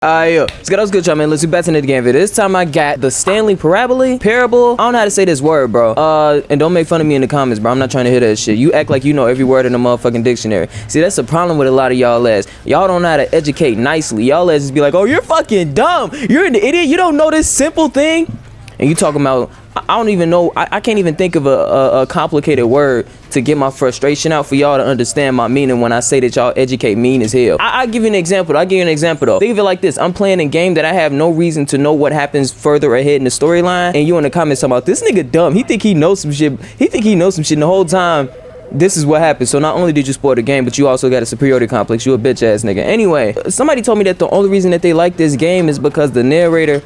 Yo, it's good, I was good, y'all, man. Let's do back to the game video. This time I got the Stanley parable. I don't know how to say this word, bro. And don't make fun of me in the comments, bro. I'm not trying to hear that shit. You act like you know every word in the motherfucking dictionary. See, that's the problem with a lot of y'all ass. Y'all don't know how to educate nicely. Y'all ass just be like, oh, you're fucking dumb. You're an idiot. You don't know this simple thing. And you talking about, I don't even know, I can't even think of a complicated word to get my frustration out for y'all to understand my meaning when I say that y'all educate mean as hell. I'll give you an example. though. Think of it like this. I'm playing a game that I have no reason to know what happens further ahead in the storyline, and you in the comments talking about, this nigga dumb. He think he knows some shit. And the whole time, this is what happened. So not only did you spoil the game, but you also got a superiority complex. You a bitch ass nigga. Anyway, somebody told me that the only reason that they like this game is because the narrator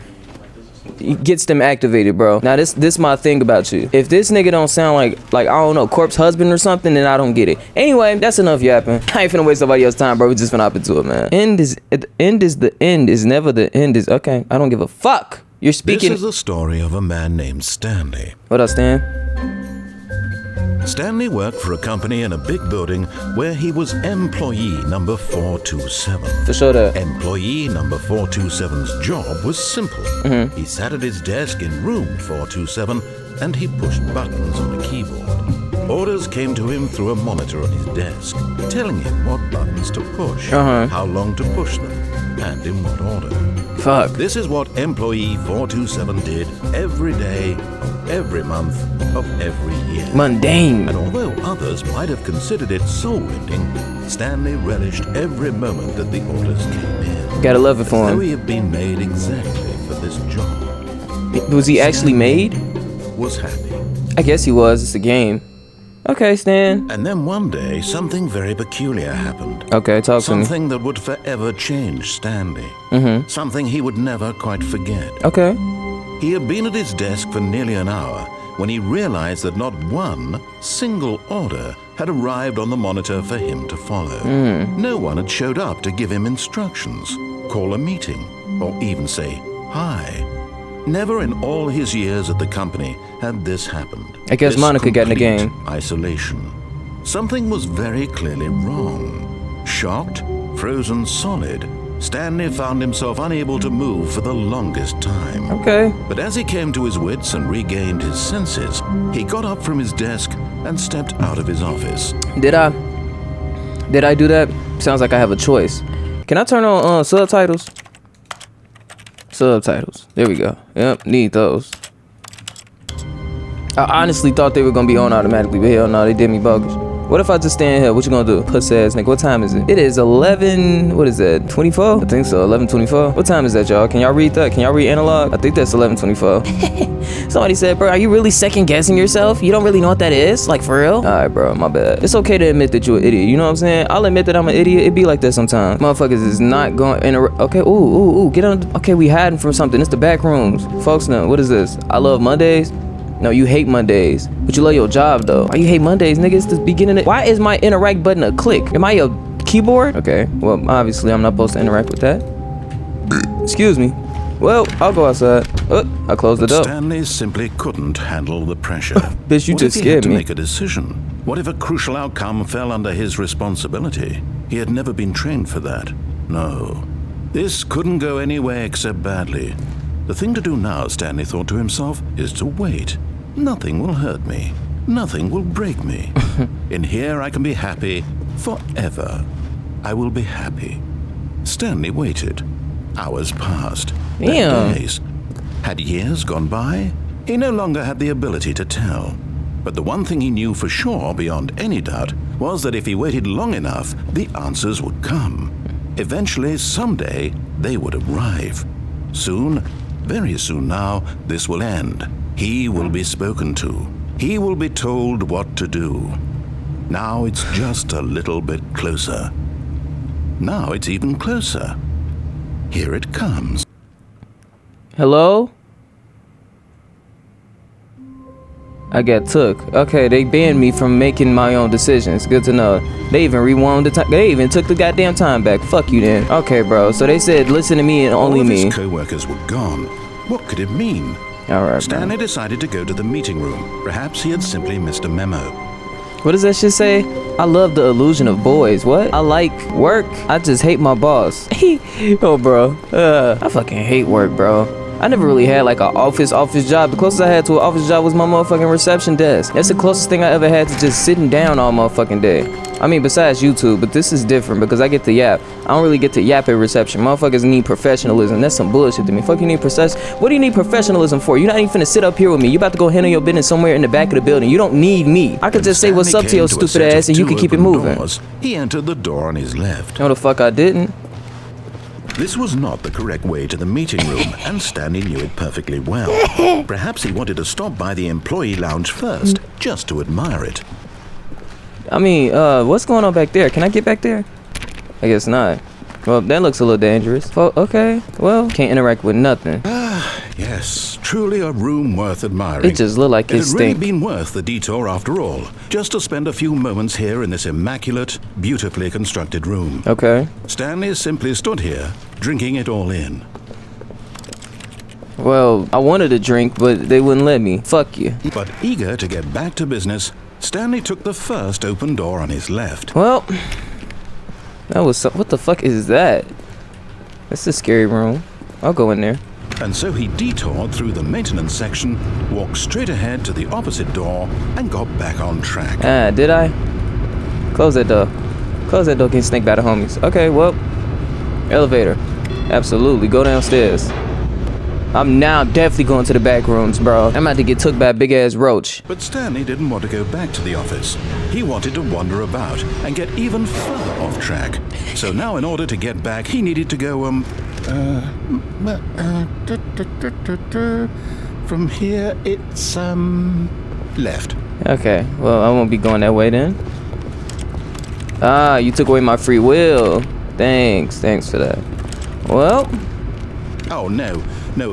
gets them activated, bro. Now this my thing about you. If this nigga don't sound like I don't know, corpse husband or something, then I don't get it. Anyway, that's enough yapping. I ain't finna waste somebody else's time, bro. We just finna hop into it, man. The end is never the end is okay. I don't give a fuck. You're speaking. This is the story of a man named Stanley. What up, Stan? Stanley worked for a company in a big building where he was employee number 427. For sure that. Employee number 427's job was simple. He sat at his desk in room 427 and he pushed buttons on a keyboard. Orders came to him through a monitor on his desk, telling him what buttons to push, how long to push them, and in what order. Fuck. This is what employee 427 did every day, of every month, of every year. Mundane. And although others might have considered it soul-ending, Stanley relished every moment that the orders came in. Gotta love it for him. Though he had been made exactly for this job. Was he actually made? Was happy. I guess he was. It's a game. Okay, Stan. And then one day, something very peculiar happened. Okay, talk to me. Something that would forever change Stanley. Something he would never quite forget. Okay. He had been at his desk for nearly an hour when he realized that not one single order had arrived on the monitor for him to follow. No one had showed up to give him instructions, call a meeting, or even say hi. Never in all his years at the company had this happened. I guess Monica got in the game. Isolation. Something was very clearly wrong. Shocked, frozen solid, Stanley found himself unable to move for the longest time. Okay. But as he came to his wits and regained his senses, he got up from his desk and stepped out of his office. Did I do that? Sounds like I have a choice. Can I turn on subtitles? Subtitles. There we go. Yep, need those. I honestly thought they were gonna be on automatically, but hell no, they did me bogus. What if I just stand here? What you gonna do? Puss ass nigga. What time is it? It is 11. What is that? 24? I think so. 11:24. What time is that, y'all? Can y'all read that? Can y'all read analog? I think that's 11:24. Somebody said, bro, are you really second guessing yourself? You don't really know what that is? Like, for real? Alright, bro, my bad. It's okay to admit that you're an idiot. You know what I'm saying? I'll admit that I'm an idiot. It be like that sometimes. Motherfuckers is not going to okay, ooh, get on. Okay, we hiding from something. It's the back rooms. Folks, no, what is this? I love Mondays. No, you hate Mondays, but you love your job though. Why you hate Mondays, nigga? It's the beginning of. Why is my interact button a click? Am I your keyboard? Okay, well, obviously I'm not supposed to interact with that. Excuse me. Well, I'll go outside. I closed the door. Stanley simply couldn't handle the pressure. Bitch, you just scared me. What if he had to make a decision? What if a crucial outcome fell under his responsibility? He had never been trained for that. No, this couldn't go any way except badly. The thing to do now, Stanley thought to himself, is to wait. Nothing will hurt me. Nothing will break me. In here I can be happy forever. I will be happy. Stanley waited. Hours passed. Damn. Days. Had years gone by? He no longer had the ability to tell. But the one thing he knew for sure, beyond any doubt, was that if he waited long enough, the answers would come. Eventually, someday, they would arrive. Soon, very soon now, this will end. He will be spoken to. He will be told what to do. Now it's just a little bit closer. Now it's even closer. Here it comes. Hello? I got took. Okay, they banned me from making my own decisions. Good to know. They even rewound the time. They even took the goddamn time back. Fuck you then. Okay, bro. So they said listen to me and only me. All of his co-workers were gone. What could it mean? All right, Stanley decided to go to the meeting room. Perhaps he had simply missed a memo. What does that shit say? I love the illusion of boys. What? I like work. I just hate my boss. Oh, bro. I fucking hate work, bro. I never really had like an office job. The closest I had to an office job was my motherfucking reception desk. That's the closest thing I ever had to just sitting down all motherfucking day. I mean, besides YouTube, but this is different because I get to yap. I don't really get to yap at reception. Motherfuckers need professionalism. That's some bullshit to me. Fuck, you need what do you need professionalism for? You're not even finna sit up here with me. You about to go handle your business somewhere in the back of the building. You don't need me. I could just say what's up to your stupid ass and you can keep it moving. He entered the door on his left. No, the fuck I didn't. This was not the correct way to the meeting room, and Stanley knew it perfectly well. Perhaps he wanted to stop by the employee lounge first, just to admire it. I mean, what's going on back there? Can I get back there? I guess not. Well, that looks a little dangerous. Oh, okay, well, can't interact with nothing. Yes, truly a room worth admiring. It just looked like it had stink. really been worth the detour after all, just to spend a few moments here in this immaculate, beautifully constructed room. Okay. Stanley simply stood here, drinking it all in. Well, I wanted a drink, but they wouldn't let me. Fuck you. But eager to get back to business, Stanley took the first open door on his left. Well, that was what the fuck is that? That's a scary room. I'll go in there. And so he detoured through the maintenance section, walked straight ahead to the opposite door, and got back on track. Did I? Close that door. Close that door, can snake by the homies. Okay, well, elevator. Absolutely, go downstairs. I'm now definitely going to the back rooms, bro. I'm about to get took by a big ass roach. But Stanley didn't want to go back to the office. He wanted to wander about and get even further off track. So now in order to get back, he needed to go, from here it's, left. Okay, well, I won't be going that way then. Ah, you took away my free will. Thanks for that. Well. Oh, no,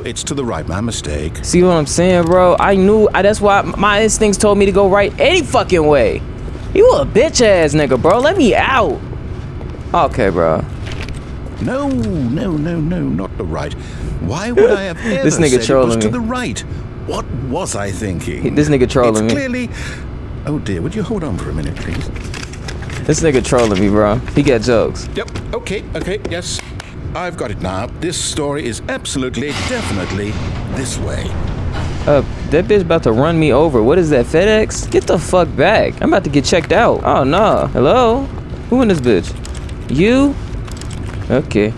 it's to the right, my mistake. See what I'm saying, bro? I knew, that's why my instincts told me to go right any fucking way. You a bitch ass nigga, bro. Let me out. Okay, bro. No, not the right. Why would I have ever This nigga said trolling it was me. to the right? What was I thinking? This nigga trolling it's me. Clearly. Oh dear, would you hold on for a minute, please? This nigga trolling me, bro. He got jokes. Yep, okay, yes. I've got it now. This story is absolutely, definitely this way. That bitch about to run me over. What is that, FedEx? Get the fuck back. I'm about to get checked out. Oh, no. Hello? Who in this bitch? You? Okay.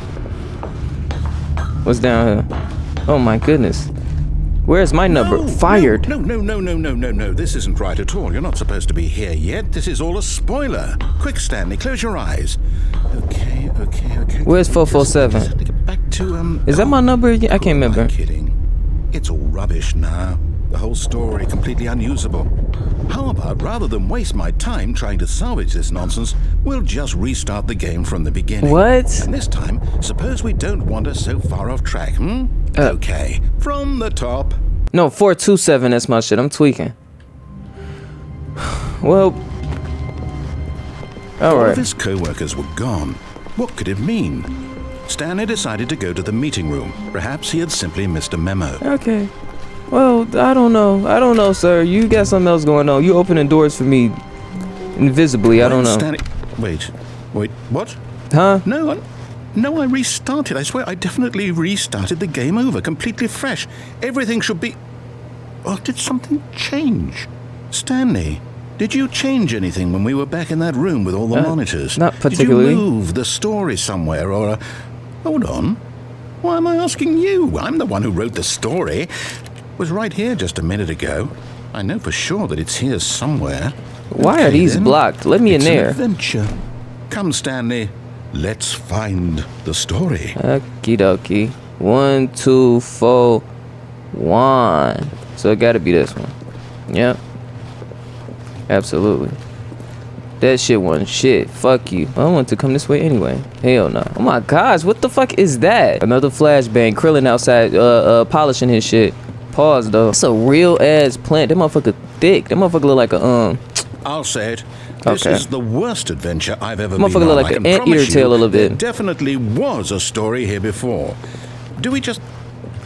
What's down here? Oh, my goodness. Where's my number? Fired. No. This isn't right at all. You're not supposed to be here yet. This is all a spoiler. Quick, Stanley, close your eyes. Okay. Where's 447? Just have to get back to, Is that my number? I can't remember. I'm kidding. It's all rubbish now. The whole story completely unusable. How about, rather than waste my time trying to salvage this nonsense, we'll just restart the game from the beginning. What? And this time, suppose we don't wander so far off track, Okay, from the top. No, 427, that's my shit. I'm tweaking. Well, All alright. of his co-workers were gone. What could it mean? Stanley decided to go to the meeting room. Perhaps he had simply missed a memo. Okay. Well, I don't know, sir. You got something else going on. You opening doors for me invisibly. I don't know. Stanley, wait, what? Huh? No, I restarted. I swear, I definitely restarted the game over, completely fresh. Everything should be... Oh, did something change? Stanley, did you change anything when we were back in that room with all the monitors? Not particularly. Did you move the story somewhere, or... Hold on. Why am I asking you? I'm the one who wrote the story. It was right here just a minute ago. I know for sure that it's here somewhere. Why are these blocked? Let me in there. It's an adventure. Come, Stanley. Let's find the story. Okie dokie. 1, 2, 4, 1. So it gotta be this one. Yep. Absolutely. That shit wasn't shit. Fuck you. I want to come this way anyway. Hell no. Oh my gosh, what the fuck is that? Another flashbang. Krillin outside polishing his shit. Pause though. It's a real ass plant. That motherfucker thick. That motherfucker look like a I'll say it. This is the worst adventure I've ever been on. Motherfucker look like an anteater tail a little bit. There definitely was a story here before. Do we just...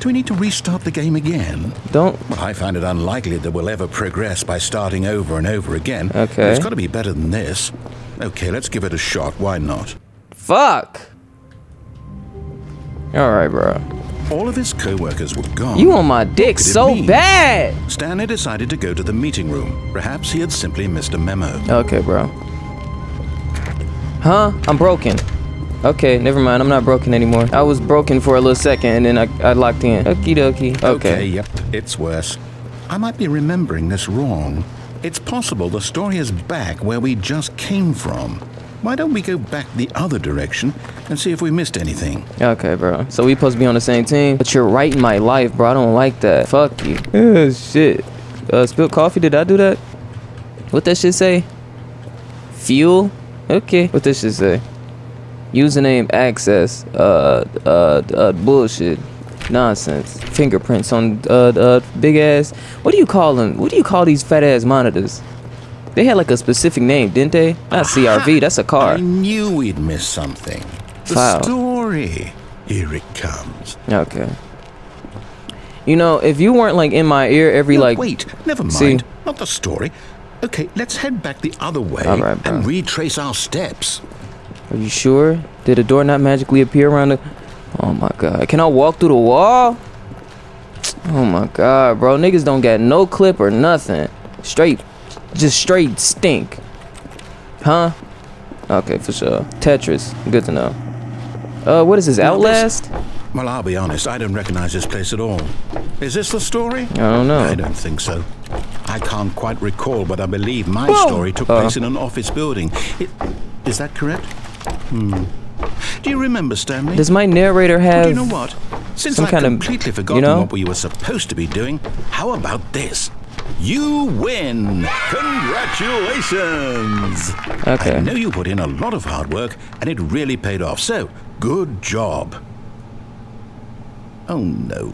Do we need to restart the game again? Don't. Well, I find it unlikely that we'll ever progress by starting over and over again. Okay. It's got to be better than this. Okay, let's give it a shot. Why not? Fuck. All right, bro. All of his co-workers were gone. You on my dick What could it so mean? bad. Stanley decided to go to the meeting room. Perhaps he had simply missed a memo. Okay, bro. Huh? I'm broken. Okay, never mind. I'm not broken anymore. I was broken for a little second and then I locked in. Okie dokie. Okay. Yep, it's worse. I might be remembering this wrong. It's possible the story is back where we just came from. Why don't we go back the other direction and see if we missed anything? Okay, bro. So we supposed to be on the same team? But you're right in my life, bro. I don't like that. Fuck you. Oh, shit. Spilled coffee? Did I do that? What that shit say? Fuel? Okay. What this shit say? Username access. Bullshit. Nonsense. Fingerprints on big ass. What do you call them? What do you call these fat ass monitors? They had like a specific name, didn't they? Not CRV, that's a car. I knew we'd missed something. The File. story. Here it comes. Okay. You know, if you weren't like in my ear every No, like wait, never mind. See? Not the story. Okay, let's head back the other way All right, bro. and retrace our steps. Are you sure? Did a door not magically appear around the... Oh my god. Can I walk through the wall? Oh my god, bro. Niggas don't got no clip or nothing. Just straight stink. Huh? Okay, for sure. Tetris. Good to know. What is this? Outlast? Well, I'll be honest, I don't recognize this place at all. Is this the story? I don't know. I don't think so. I can't quite recall, but I believe my Whoa! story took place in an office building. Is that correct? Do you remember, Stanley? Does my narrator have... Do you know what? Since some I've kind of, completely forgotten you know? what we were supposed to be doing, how about this? You win! Congratulations! Okay. I know you put in a lot of hard work, and it really paid off, so good job. Oh, no.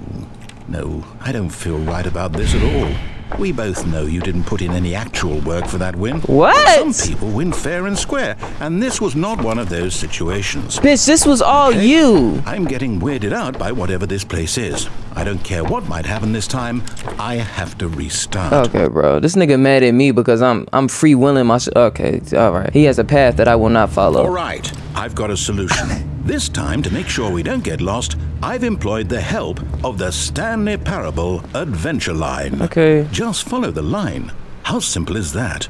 No, I don't feel right about this at all. We both know you didn't put in any actual work for that win. What? Some people win fair and square, and this was not one of those situations. Bitch, this was all Okay. you. I'm getting weirded out by whatever this place is. I don't care what might happen this time. I have to restart. Okay, bro. This nigga mad at me because I'm free willing my okay, all right. He has a path that I will not follow. All right, I've got a solution. This time, to make sure we don't get lost, I've employed the help of the Stanley Parable Adventure Line. Okay. Just follow the line. How simple is that?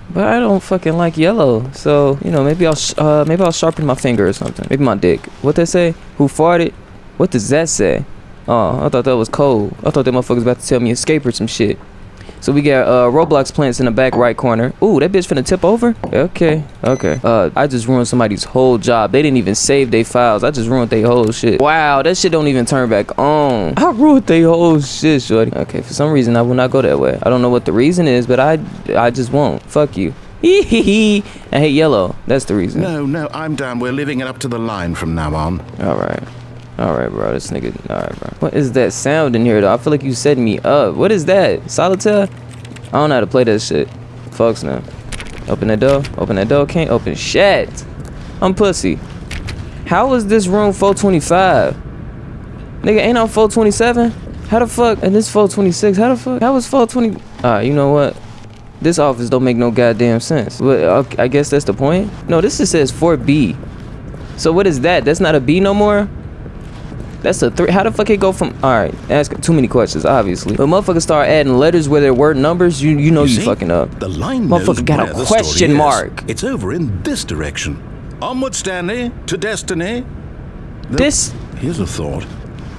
But I don't fucking like yellow. So, you know, maybe I'll sharpen my finger or something. Maybe my dick. What they say? Who farted? What does that say? Oh, I thought that was cold. I thought that motherfucker was about to tell me escape or some shit. So we got Roblox plants in the back right corner. Ooh, that bitch finna tip over? Okay. I just ruined somebody's whole job. They didn't even save their files. I just ruined their whole shit. Wow, that shit don't even turn back on. I ruined their whole shit, shorty. Okay, for some reason I will not go that way. I don't know what the reason is, but I just won't. Fuck you. I hate yellow. That's the reason. No, I'm down. We're living it up to the line from now on. Alright, bro. This nigga. Alright, bro. What is that sound in here, though? I feel like you setting me up. What is that? Solitaire? I don't know how to play that shit. Folks, now. Open that door. Open that door. Can't open shit. I'm pussy. How is this room 425? Nigga, ain't on 427? How the fuck? And this 426? How the fuck? How was 420? Alright, you know what? This office don't make no goddamn sense. But I guess that's the point? No, this just says 4B. So what is that? That's not a B no more? That's a 3. How the fuck it go from... Alright, asking too many questions, obviously. But motherfuckers start adding letters where there were numbers, you know you see, fucking up. The line knows Motherfucker got where a the question story is. mark. It's over in this direction. Onward, Stanley, to destiny. Here's a thought.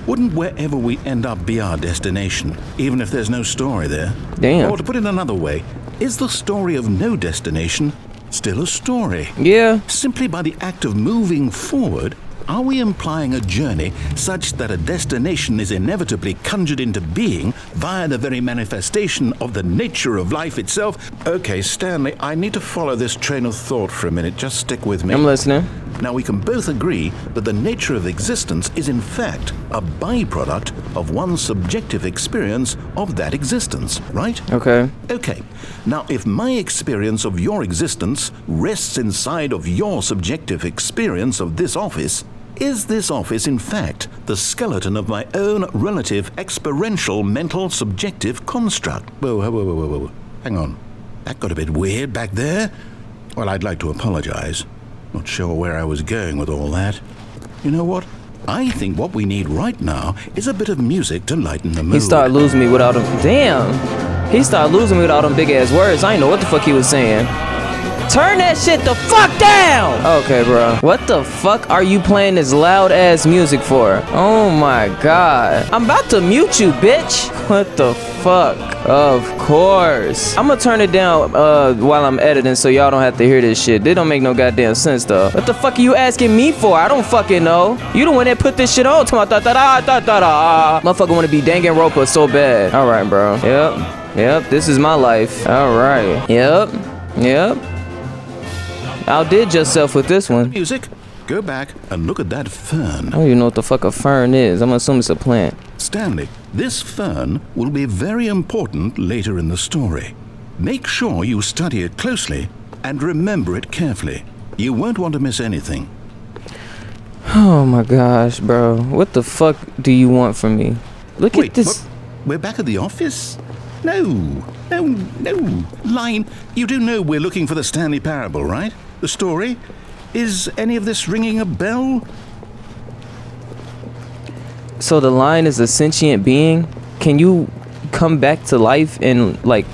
Wouldn't wherever we end up be our destination, even if there's no story there? Damn. Or to put it another way, is the story of no destination still a story? Yeah. Simply by the act of moving forward, are we implying a journey such that a destination is inevitably conjured into being via the very manifestation of the nature of life itself? Okay, Stanley, I need to follow this train of thought for a minute. Just stick with me. I'm listening. Now, we can both agree that the nature of existence is in fact a byproduct of one's subjective experience of that existence, right? Okay. Okay. Now, if my experience of your existence rests inside of your subjective experience of this office, Is this office, in fact, the skeleton of my own relative experiential mental subjective construct? Whoa. Hang on. That got a bit weird back there. Well, I'd like to apologize. Not sure where I was going with all that. You know what? I think what we need right now is a bit of music to lighten the mood. He started losing me without them. Damn. He started losing me without them big ass words. I didn't know what the fuck he was saying. Turn that shit the fuck down! Okay, bro. What the fuck are you playing this loud ass music for? Oh my god. I'm about to mute you, bitch. What the fuck? Of course. I'm gonna turn it down while I'm editing so y'all don't have to hear this shit. It don't make no goddamn sense though. What the fuck are you asking me for? I don't fucking know. You the one that put this shit on. Motherfucker wanna be Dangan Roper so bad. Alright, bro. Yep. This is my life. Alright. Yep. Outdid yourself with this one. Music. Go back and look at that fern. I don't even know what the fuck a fern is. I'm assuming it's a plant. Stanley, this fern will be very important later in the story. Make sure you study it closely and remember it carefully. You won't want to miss anything. Oh my gosh, bro. What the fuck do you want from me? Look at this. What? We're back at the office? No. Line, you do know we're looking for the Stanley Parable, right? The story? Is any of this ringing a bell? So the line is a sentient being? Can you come back to life and, like,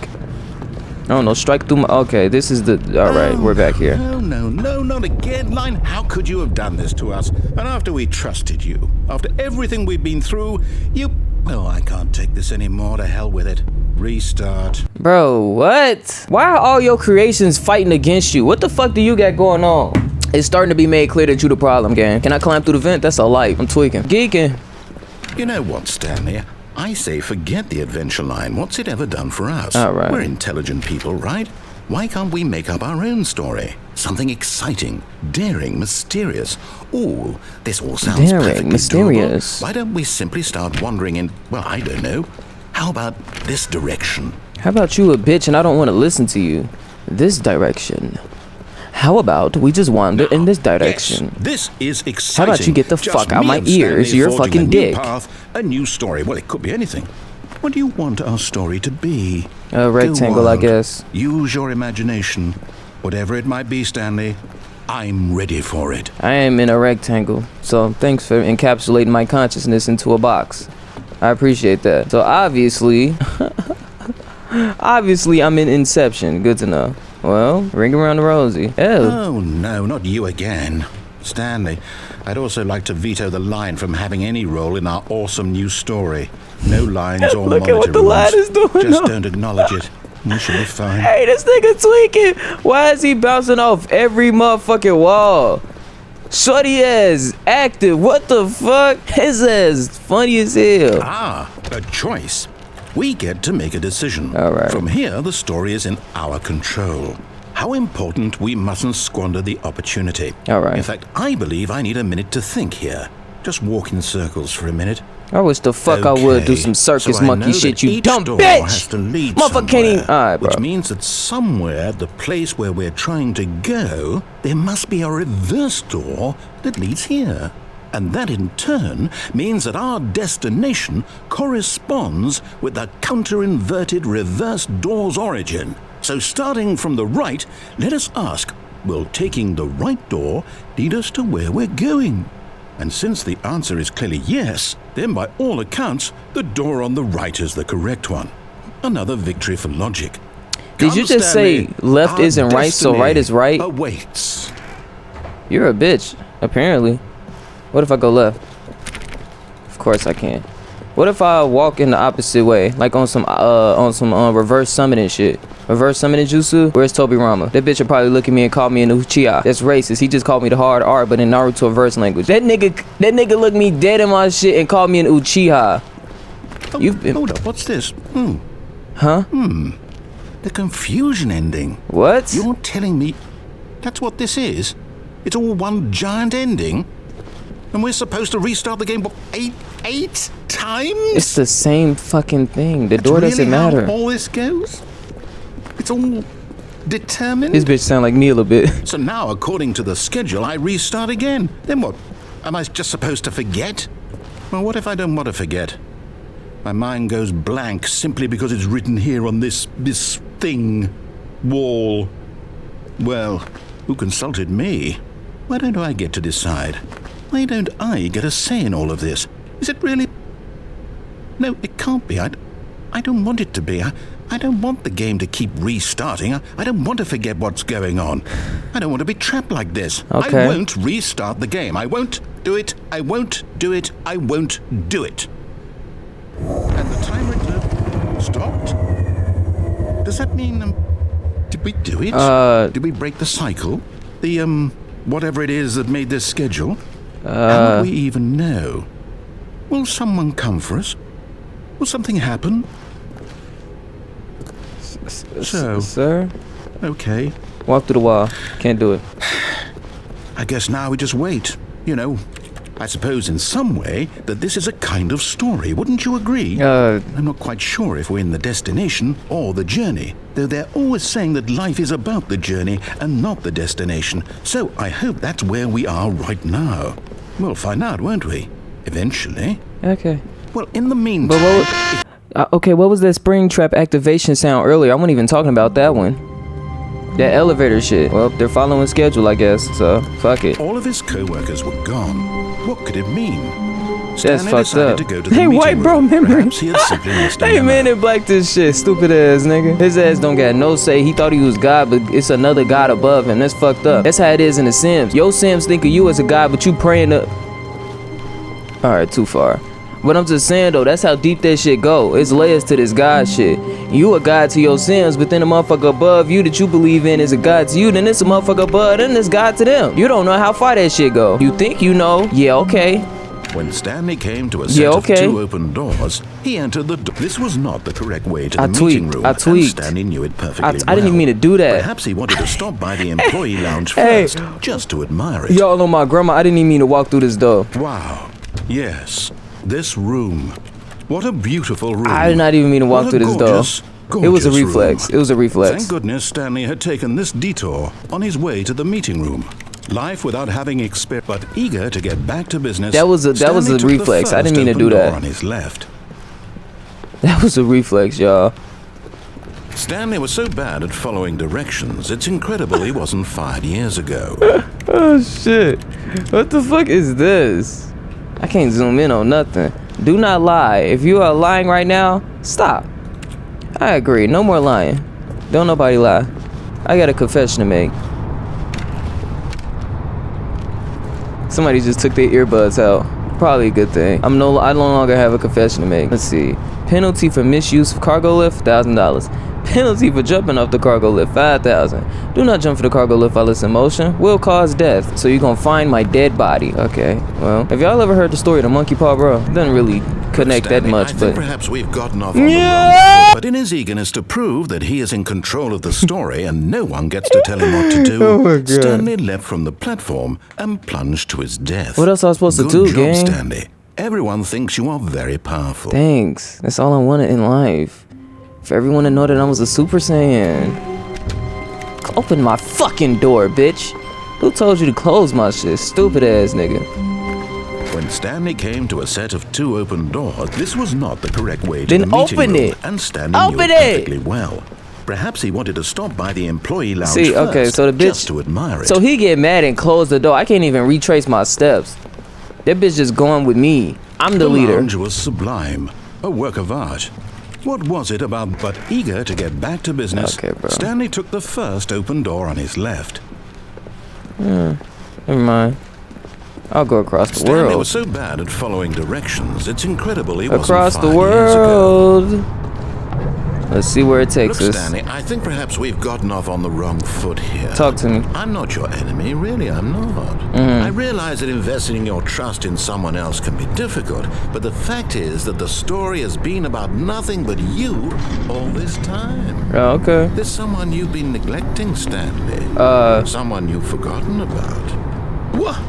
I don't know, strike through my... Okay, this is the... Alright, we're back here. No, not again, Line. How could you have done this to us? And after we trusted you, after everything we've been through, you... Well, I can't take this anymore. To hell with it. Restart. Bro, what? Why are all your creations fighting against you? What the fuck do you got going on? It's starting to be made clear that you the problem, gang. Can I climb through the vent? That's a light. I'm tweaking. Geeking. You know what, Stanley? I say forget the adventure line. What's it ever done for us? All right. We're intelligent people, right? Why can't we make up our own story? Something exciting, daring, mysterious. Ooh, this all sounds perfectly mysterious. doable. Why don't we simply start wandering in, well, I don't know. How about this direction? How about you a bitch and I don't want to listen to you? This direction. How about we just wander in this direction? Yes, this is exciting. How about you get the Just fuck out me my and ears? Stanley You're a forging fucking a new dick. Path, a new story. Well, it could be anything. What do you want our story to be? A rectangle, I guess. Use your imagination. Whatever it might be, Stanley, I'm ready for it. I am in a rectangle, so thanks for encapsulating my consciousness into a box. I appreciate that. So obviously, I'm in Inception. Good to know. Well, ring around the rosy. Ew. Oh no, not you again. Stanley, I'd also like to veto the line from having any role in our awesome new story. No lines or Look at what the rules. line is doing. Just don't acknowledge it. We should be fine. Hey, this nigga tweaking. Why is he bouncing off every motherfucking wall? Shorty ass active. What the fuck? His ass funny as hell. Ah, a choice. We get to make a decision. All right. From here, the story is in our control. How important we mustn't squander the opportunity. All right. In fact, I believe I need a minute to think here. Just walk in circles for a minute. I wish the fuck I would do some circus so monkey shit, you dumb bitch! Has to lead Motherfucker can't even... Alright, bro. Which means that somewhere, the place where we're trying to go, there must be a reverse door that leads here. And that in turn means that our destination corresponds with the counter-inverted reverse door's origin. So starting from the right, let us ask, will taking the right door lead us to where we're going? And since the answer is clearly yes, then by all accounts, the door on the right is the correct one. Another victory for logic. Did you just say left isn't right, so right is right? Awaits. You're a bitch, apparently. What if I go left? Of course I can. What if I walk in the opposite way, like on some reverse summoning shit? Reverse summoning jutsu? Where's Tobirama? That bitch would probably look at me and call me an Uchiha. That's racist. He just called me the hard R, but in Naruto reverse language. That nigga looked me dead in my shit and called me an Uchiha. Oh, hold up, what's this? Huh? The confusion ending. What? You're telling me that's what this is? It's all one giant ending? And we're supposed to restart the game eight times? It's the same fucking thing. The That's door doesn't really matter. How all this goes? It's all determined? This bitch sound like me a little bit. So now, according to the schedule, I restart again. Then what? Am I just supposed to forget? Well, what if I don't want to forget? My mind goes blank simply because it's written here on this thing, wall. Well, who consulted me? Why don't I get to decide? Why don't I get a say in all of this? Is it really? No, it can't be. I don't want it to be. I don't want the game to keep restarting. I don't want to forget what's going on. I don't want to be trapped like this. Okay. I won't restart the game. I won't do it. I won't do it. I won't do it. And the timer stopped? Does that mean, did we do it? Did we break the cycle? The, whatever it is that made this schedule? How would we even know? Will someone come for us? Will something happen? So, sir? Okay. Walk through the wall. Can't do it. I guess now we just wait. You know, I suppose in some way that this is a kind of story, wouldn't you agree? I'm not quite sure if we're in the destination or the journey, though they're always saying that life is about the journey and not the destination, so I hope that's where we are right now. We'll find out, won't we? Eventually. Okay. Well, in the meantime... Okay, what was that spring trap activation sound earlier? I wasn't even talking about that one. That elevator shit. Well, they're following schedule, I guess, so fuck it. All of his co-workers were gone. What could it mean? That's Stanley fucked up. To go to the Hey, meeting white bro room. memory. Perhaps he had simply missed a Hey, memo. man, it black this shit. Stupid ass nigga. His ass don't got no say. He thought he was God, but it's another God above him. That's fucked up. That's how it is in the Sims. Yo Sims think of you as a God, but you praying to... Alright, too far. But I'm just saying though, that's how deep that shit go. It's layers to this God shit. You a God to your Sims, but then a motherfucker above you that you believe in is a God to you, then it's a motherfucker above, then it's God to them. You don't know how far that shit go. You think you know. Yeah, okay. When Stanley came to a set of two open doors, he entered the door. This was not the correct way to the meeting room, and Stanley knew it perfectly well. I didn't even mean to do that. Perhaps he wanted to stop by the employee lounge first, just to admire it. Y'all know my grandma, I didn't even mean to walk through this door. Wow. Yes. This room. What a beautiful room. I did not even mean to walk through this door. It was a reflex. Room. It was a reflex. Thank goodness Stanley had taken this detour on his way to the meeting room. Life without having experience, but eager to get back to business. That was a reflex. I didn't mean to do that. On his left. That was a reflex, y'all. Stanley was so bad at following directions, it's incredible he wasn't fired years ago. Oh shit. What the fuck is this? I can't zoom in on nothing. Do not lie. If you are lying right now, stop. I agree. No more lying. Don't nobody lie. I got a confession to make. Somebody just took their earbuds out. Probably a good thing. I no longer have a confession to make. Let's see. Penalty for misuse of cargo lift, $1,000. Penalty for jumping off the cargo lift, $5,000. Do not jump for the cargo lift while it's in motion. Will cause death. So you're gonna find my dead body. Okay. Well, have y'all ever heard the story of the monkey paw, bro? It doesn't really connect Stanley, that much, I but think perhaps we've gotten off on the wrong foot. But in his eagerness to prove that he is in control of the story and no one gets to tell him what to do, Oh my God. Stanley leapt from the platform and plunged to his death. What else I was supposed to do, Good job, gang? Stanley. Everyone thinks you are very powerful. Thanks. That's all I wanted in life. For everyone to know that I was a Super Saiyan. Open my fucking door, bitch. Who told you to close my shit? Stupid ass nigga. When Stanley came to a set of two open doors, this was not the correct way to Then the meeting open room, it. and Stanley knew it perfectly well. Perhaps he wanted to stop by the employee lounge See, okay, first, so the bitch, just to admire it. So he get mad and close the door. I can't even retrace my steps. That bitch just going with me. I'm the leader. The lounge was sublime, a work of art. What was it about? But eager to get back to business, Okay, bro. Stanley took the first open door on his left. Never mind. I'll go across the Stanley world. was so bad at following directions, it's incredible he Across wasn't the 5 years ago. world. Let's see where it takes Look, us. Stanley, I think perhaps we've gotten off on the wrong foot here. Talk to me. I'm not your enemy, really, I'm not. I realize that investing your trust in someone else can be difficult, but the fact is that the story has been about nothing but you all this time. Oh, okay. There's someone you've been neglecting, Stanley. Someone you've forgotten about. What?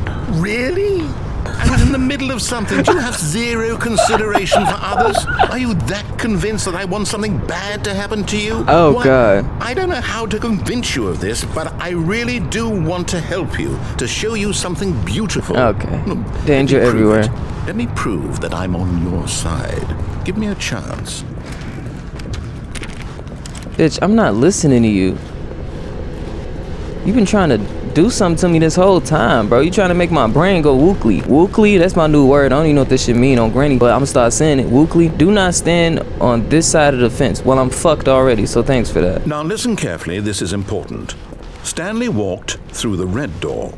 Really? I was in the middle of something. Do you have zero consideration for others? Are you that convinced that I want something bad to happen to you? Oh, Why, God. I don't know how to convince you of this, but I really do want to help you, to show you something beautiful. Okay. Let Danger me prove everywhere. it. Let me prove that I'm on your side. Give me a chance. Bitch, I'm not listening to you. You've been trying to do something to me this whole time, bro. You trying to make my brain go wookly. Wookly, that's my new word. I don't even know what this shit mean on Granny, but I'm gonna start saying it. Wookly. Do not stand on this side of the fence. Well, I'm fucked already, so thanks for that. Now listen carefully, this is important. Stanley walked through the red door.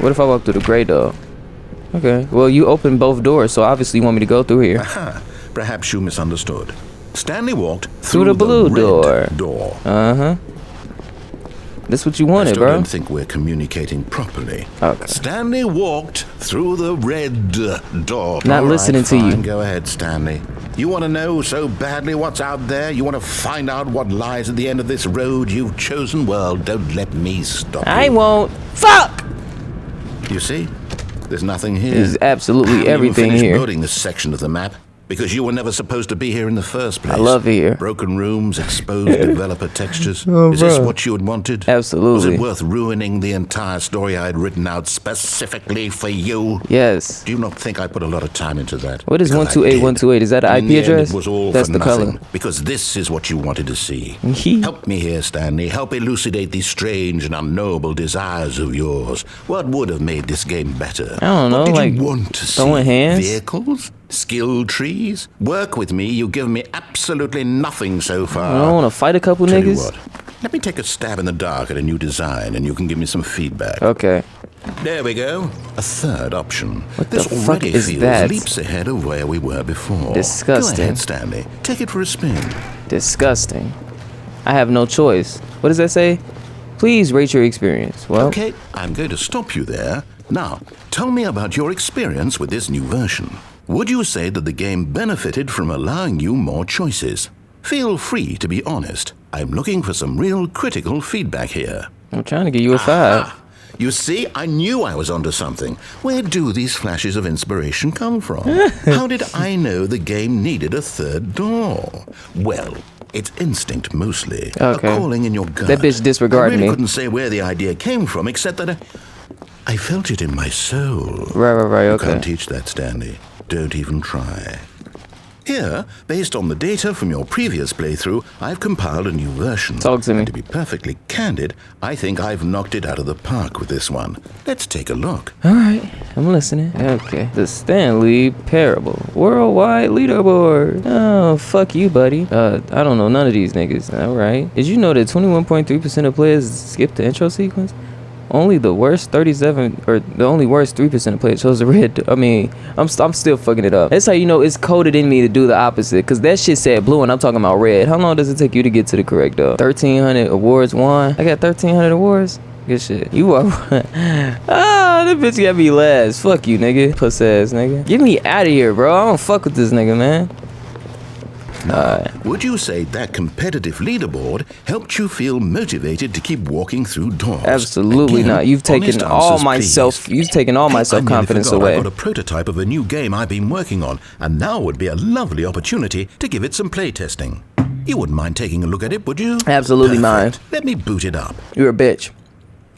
What if I walk through the gray door? Okay. Well, you opened both doors, so obviously you want me to go through here. Aha, perhaps you misunderstood. Stanley walked Through the blue red door. Uh-huh. That's what you I wanted, still bro. don't think we're communicating properly. Okay. Stanley walked through the red door. Not All listening right, to you. fine. Go ahead, Stanley. You want to know so badly what's out there? You want to find out what lies at the end of this road you've chosen? Well, don't let me stop I you. won't. Fuck! You see? There's nothing here. There's absolutely Haven't even everything finished here. building this section of the map. Because you were never supposed to be here in the first place. I love it here. Broken rooms, exposed developer textures. Oh, Is this bro. what you had wanted? Absolutely. Was it worth ruining the entire story I had written out specifically for you? Yes. Do you not think I put a lot of time into that? What is Because I 128.128? Is that did. an In IP the end, address? It was all That's for the nothing, color. because this is what you wanted to see. Hee. Help me here, Stanley. Help elucidate these strange and unknowable desires of yours. What would have made this game better? I don't know, What did like you want to see? throwing hands? Vehicles? Skill trees? Work with me. You've given me absolutely nothing so far. I don't want to fight a couple Tell you niggas. what. Let me take a stab in the dark at a new design, and you can give me some feedback. Okay. There we go. A third option. What This the fuck already is feels that? leaps ahead of where we were before. Disgusting. Go ahead, Stanley. Take it for a spin. Disgusting. I have no choice. What does that say? Please rate your experience. Well, Okay, I'm going to stop you there. Now, tell me about your experience with this new version. Would you say that the game benefited from allowing you more choices? Feel free to be honest. I'm looking for some real critical feedback here. I'm trying to give you a 5. You see, I knew I was onto something. Where do these flashes of inspiration come from? How did I know the game needed a third door? Well, it's instinct mostly. Okay. A calling in your gut. That bitch disregarded I really me. couldn't say where the idea came from, except that I felt it in my soul. Right, You okay. can't teach that, Stanley. Don't even try. Here, based on the data from your previous playthrough, I've compiled a new version. Talk to me. And to be perfectly candid, I think I've knocked it out of the park with this one. Let's take a look. Alright, I'm listening. Okay. The Stanley Parable. Worldwide leaderboard. Oh, fuck you, buddy. I don't know none of these niggas. Alright. Did you know that 21.3% of players skip the intro sequence? Only the worst 37, or the only worst 3% of players chose the red. I mean, I'm still fucking it up. That's how you know it's coded in me to do the opposite. Cause that shit said blue and I'm talking about red. How long does it take you to get to the correct 1,300 awards won? I got 1,300 awards. Good shit. You are. Ah, that bitch got me last. Fuck you, nigga. Puss ass nigga. Get me out of here, bro. I don't fuck with this nigga, man. Now, would you say that competitive leaderboard helped you feel motivated to keep walking through doors? Absolutely Again, not. You've taken honest all answers, my please. self. You've taken all my I self confidence nearly forgot away. I got a prototype of a new game I've been working on, and now would be a lovely opportunity to give it some playtesting. You wouldn't mind taking a look at it, would you? Absolutely Perfect. mind. Let me boot it up. You're a bitch.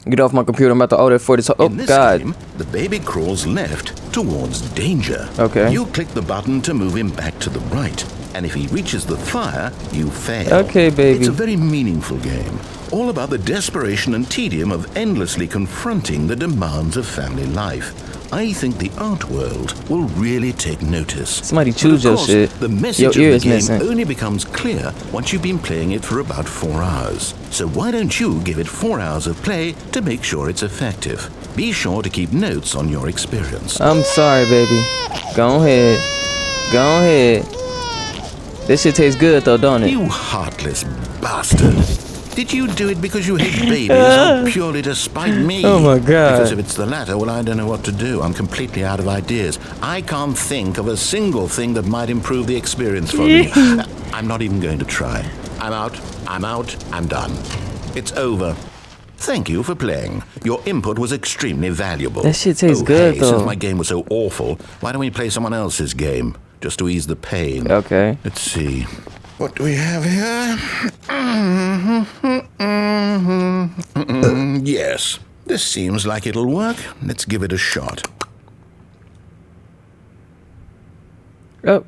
Get off my computer. I'm about to order for this. Oh In this God. game, the baby crawls left towards danger. Okay. You click the button to move him back to the right, and if he reaches the fire, you fail. Okay, baby. It's a very meaningful game, all about the desperation and tedium of endlessly confronting the demands of family life. I think the art world will really take notice. Somebody But choose of your course, shit. The message Your of ear the is game missing. only becomes clear once you've been playing it for about 4 hours. So why don't you give it 4 hours of play to make sure it's effective? Be sure to keep notes on your experience. I'm sorry, baby. Go ahead. Go ahead. This shit tastes good though, don't it? You heartless bastard. Did you do it because you hate babies or purely to spite me? Oh my God. Because if it's the latter, well, I don't know what to do. I'm completely out of ideas. I can't think of a single thing that might improve the experience for me. I'm not even going to try. I'm out. I'm done. It's over. Thank you for playing. Your input was extremely valuable. That shit tastes good, hey, though. Since my game was so awful, why don't we play someone else's game? Just to ease the pain. Okay. Let's see. What do we have here? Yes. This seems like it'll work. Let's give it a shot. Oh.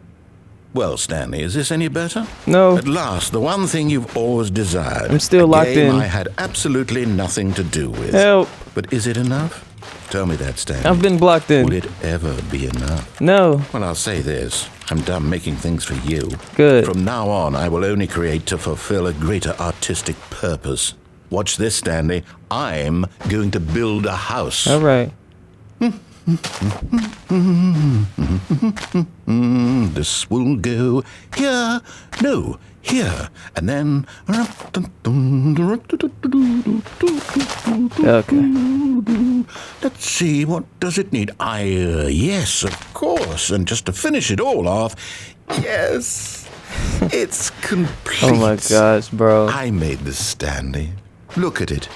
Well, Stanley, is this any better? No. At last, the one thing you've always desired. I'm still a locked game in. I had absolutely nothing to do with. Help. But is it enough? Tell me that, Stanley. I've been blocked in. Will it ever be enough? No. Well, I'll say this. I'm done making things for you. Good. From now on, I will only create to fulfill a greater artistic purpose. Watch this, Stanley. I'm going to build a house. All right. This will go here. No, here. And then... Okay. Let's see, what does it need? Yes, of course. And just to finish it all off, yes, it's complete. Oh my gosh, bro. I made this, Stanley. Look at it.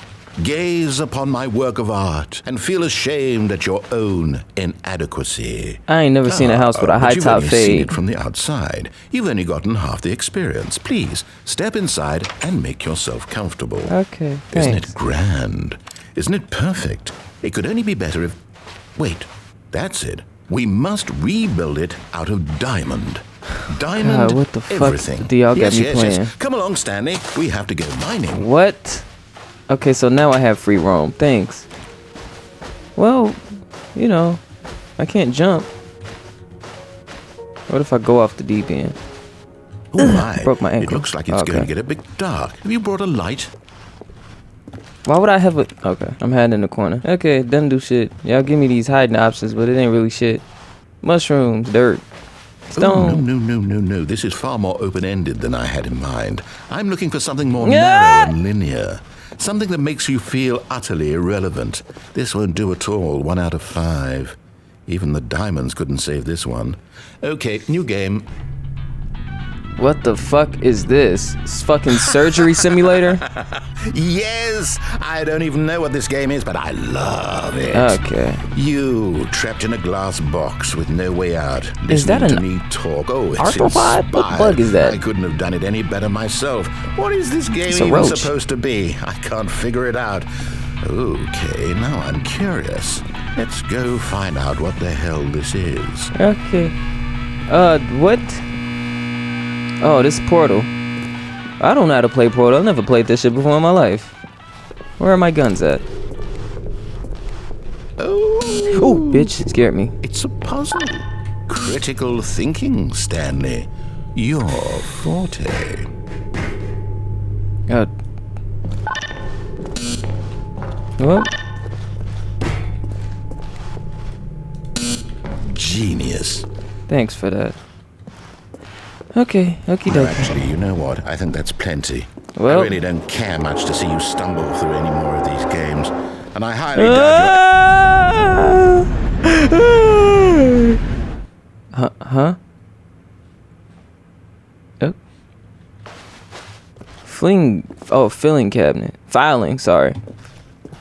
Gaze upon my work of art and feel ashamed at your own inadequacy. I ain't never seen a house with a high But you've top only seen fade. it from the outside. You've only gotten half the experience. Please, step inside and make yourself comfortable. Okay, Isn't thanks. it grand? Isn't it perfect? It could only be better if... Wait, that's it. We must rebuild it out of diamond. Diamond, God, what the fuck everything. do y'all got yes, me yes, playing? Yes. Come along, Stanley. We have to go mining. What? Okay, so now I have free roam. Thanks. Well, you know, I can't jump. What if I go off the deep end? Oh my. Broke my ankle. It looks like it's Okay. going to get a bit dark. Have you brought a light? Why would I have a... Okay, I'm hiding in the corner. Okay, doesn't do shit. Y'all give me these hiding options, but it ain't really shit. Mushrooms, dirt, Oh, stone. no. This is far more open-ended than I had in mind. I'm looking for something more Yeah! narrow and linear. Something that makes you feel utterly irrelevant. This won't do at all. 1 out of 5. Even the diamonds couldn't save this one. Okay, new game. What the fuck is this? It's fucking surgery simulator? Yes! I don't even know what this game is, but I love it. Okay. You, trapped in a glass box with no way out. Is that listening an to me talk. Oh, it's arthropod? What inspired. bug is that? I couldn't have done it any better myself. What is this game It's a even roach. supposed to be? I can't figure it out. Okay, now I'm curious. Let's go find out what the hell this is. Okay. What? Oh, this Portal. I don't know how to play Portal. I've never played this shit before in my life. Where are my guns at? Oh, Ooh, bitch, it scared me. it's a puzzle. Critical thinking, Stanley. Your forte. Well, Genius. thanks for that. Okay, okie Well, dokie. actually, you know what? I think that's plenty. Well- I really don't care much to see you stumble through any more of these games. And I highly doubt you... Huh? Oh. Filling cabinet. Filing, sorry.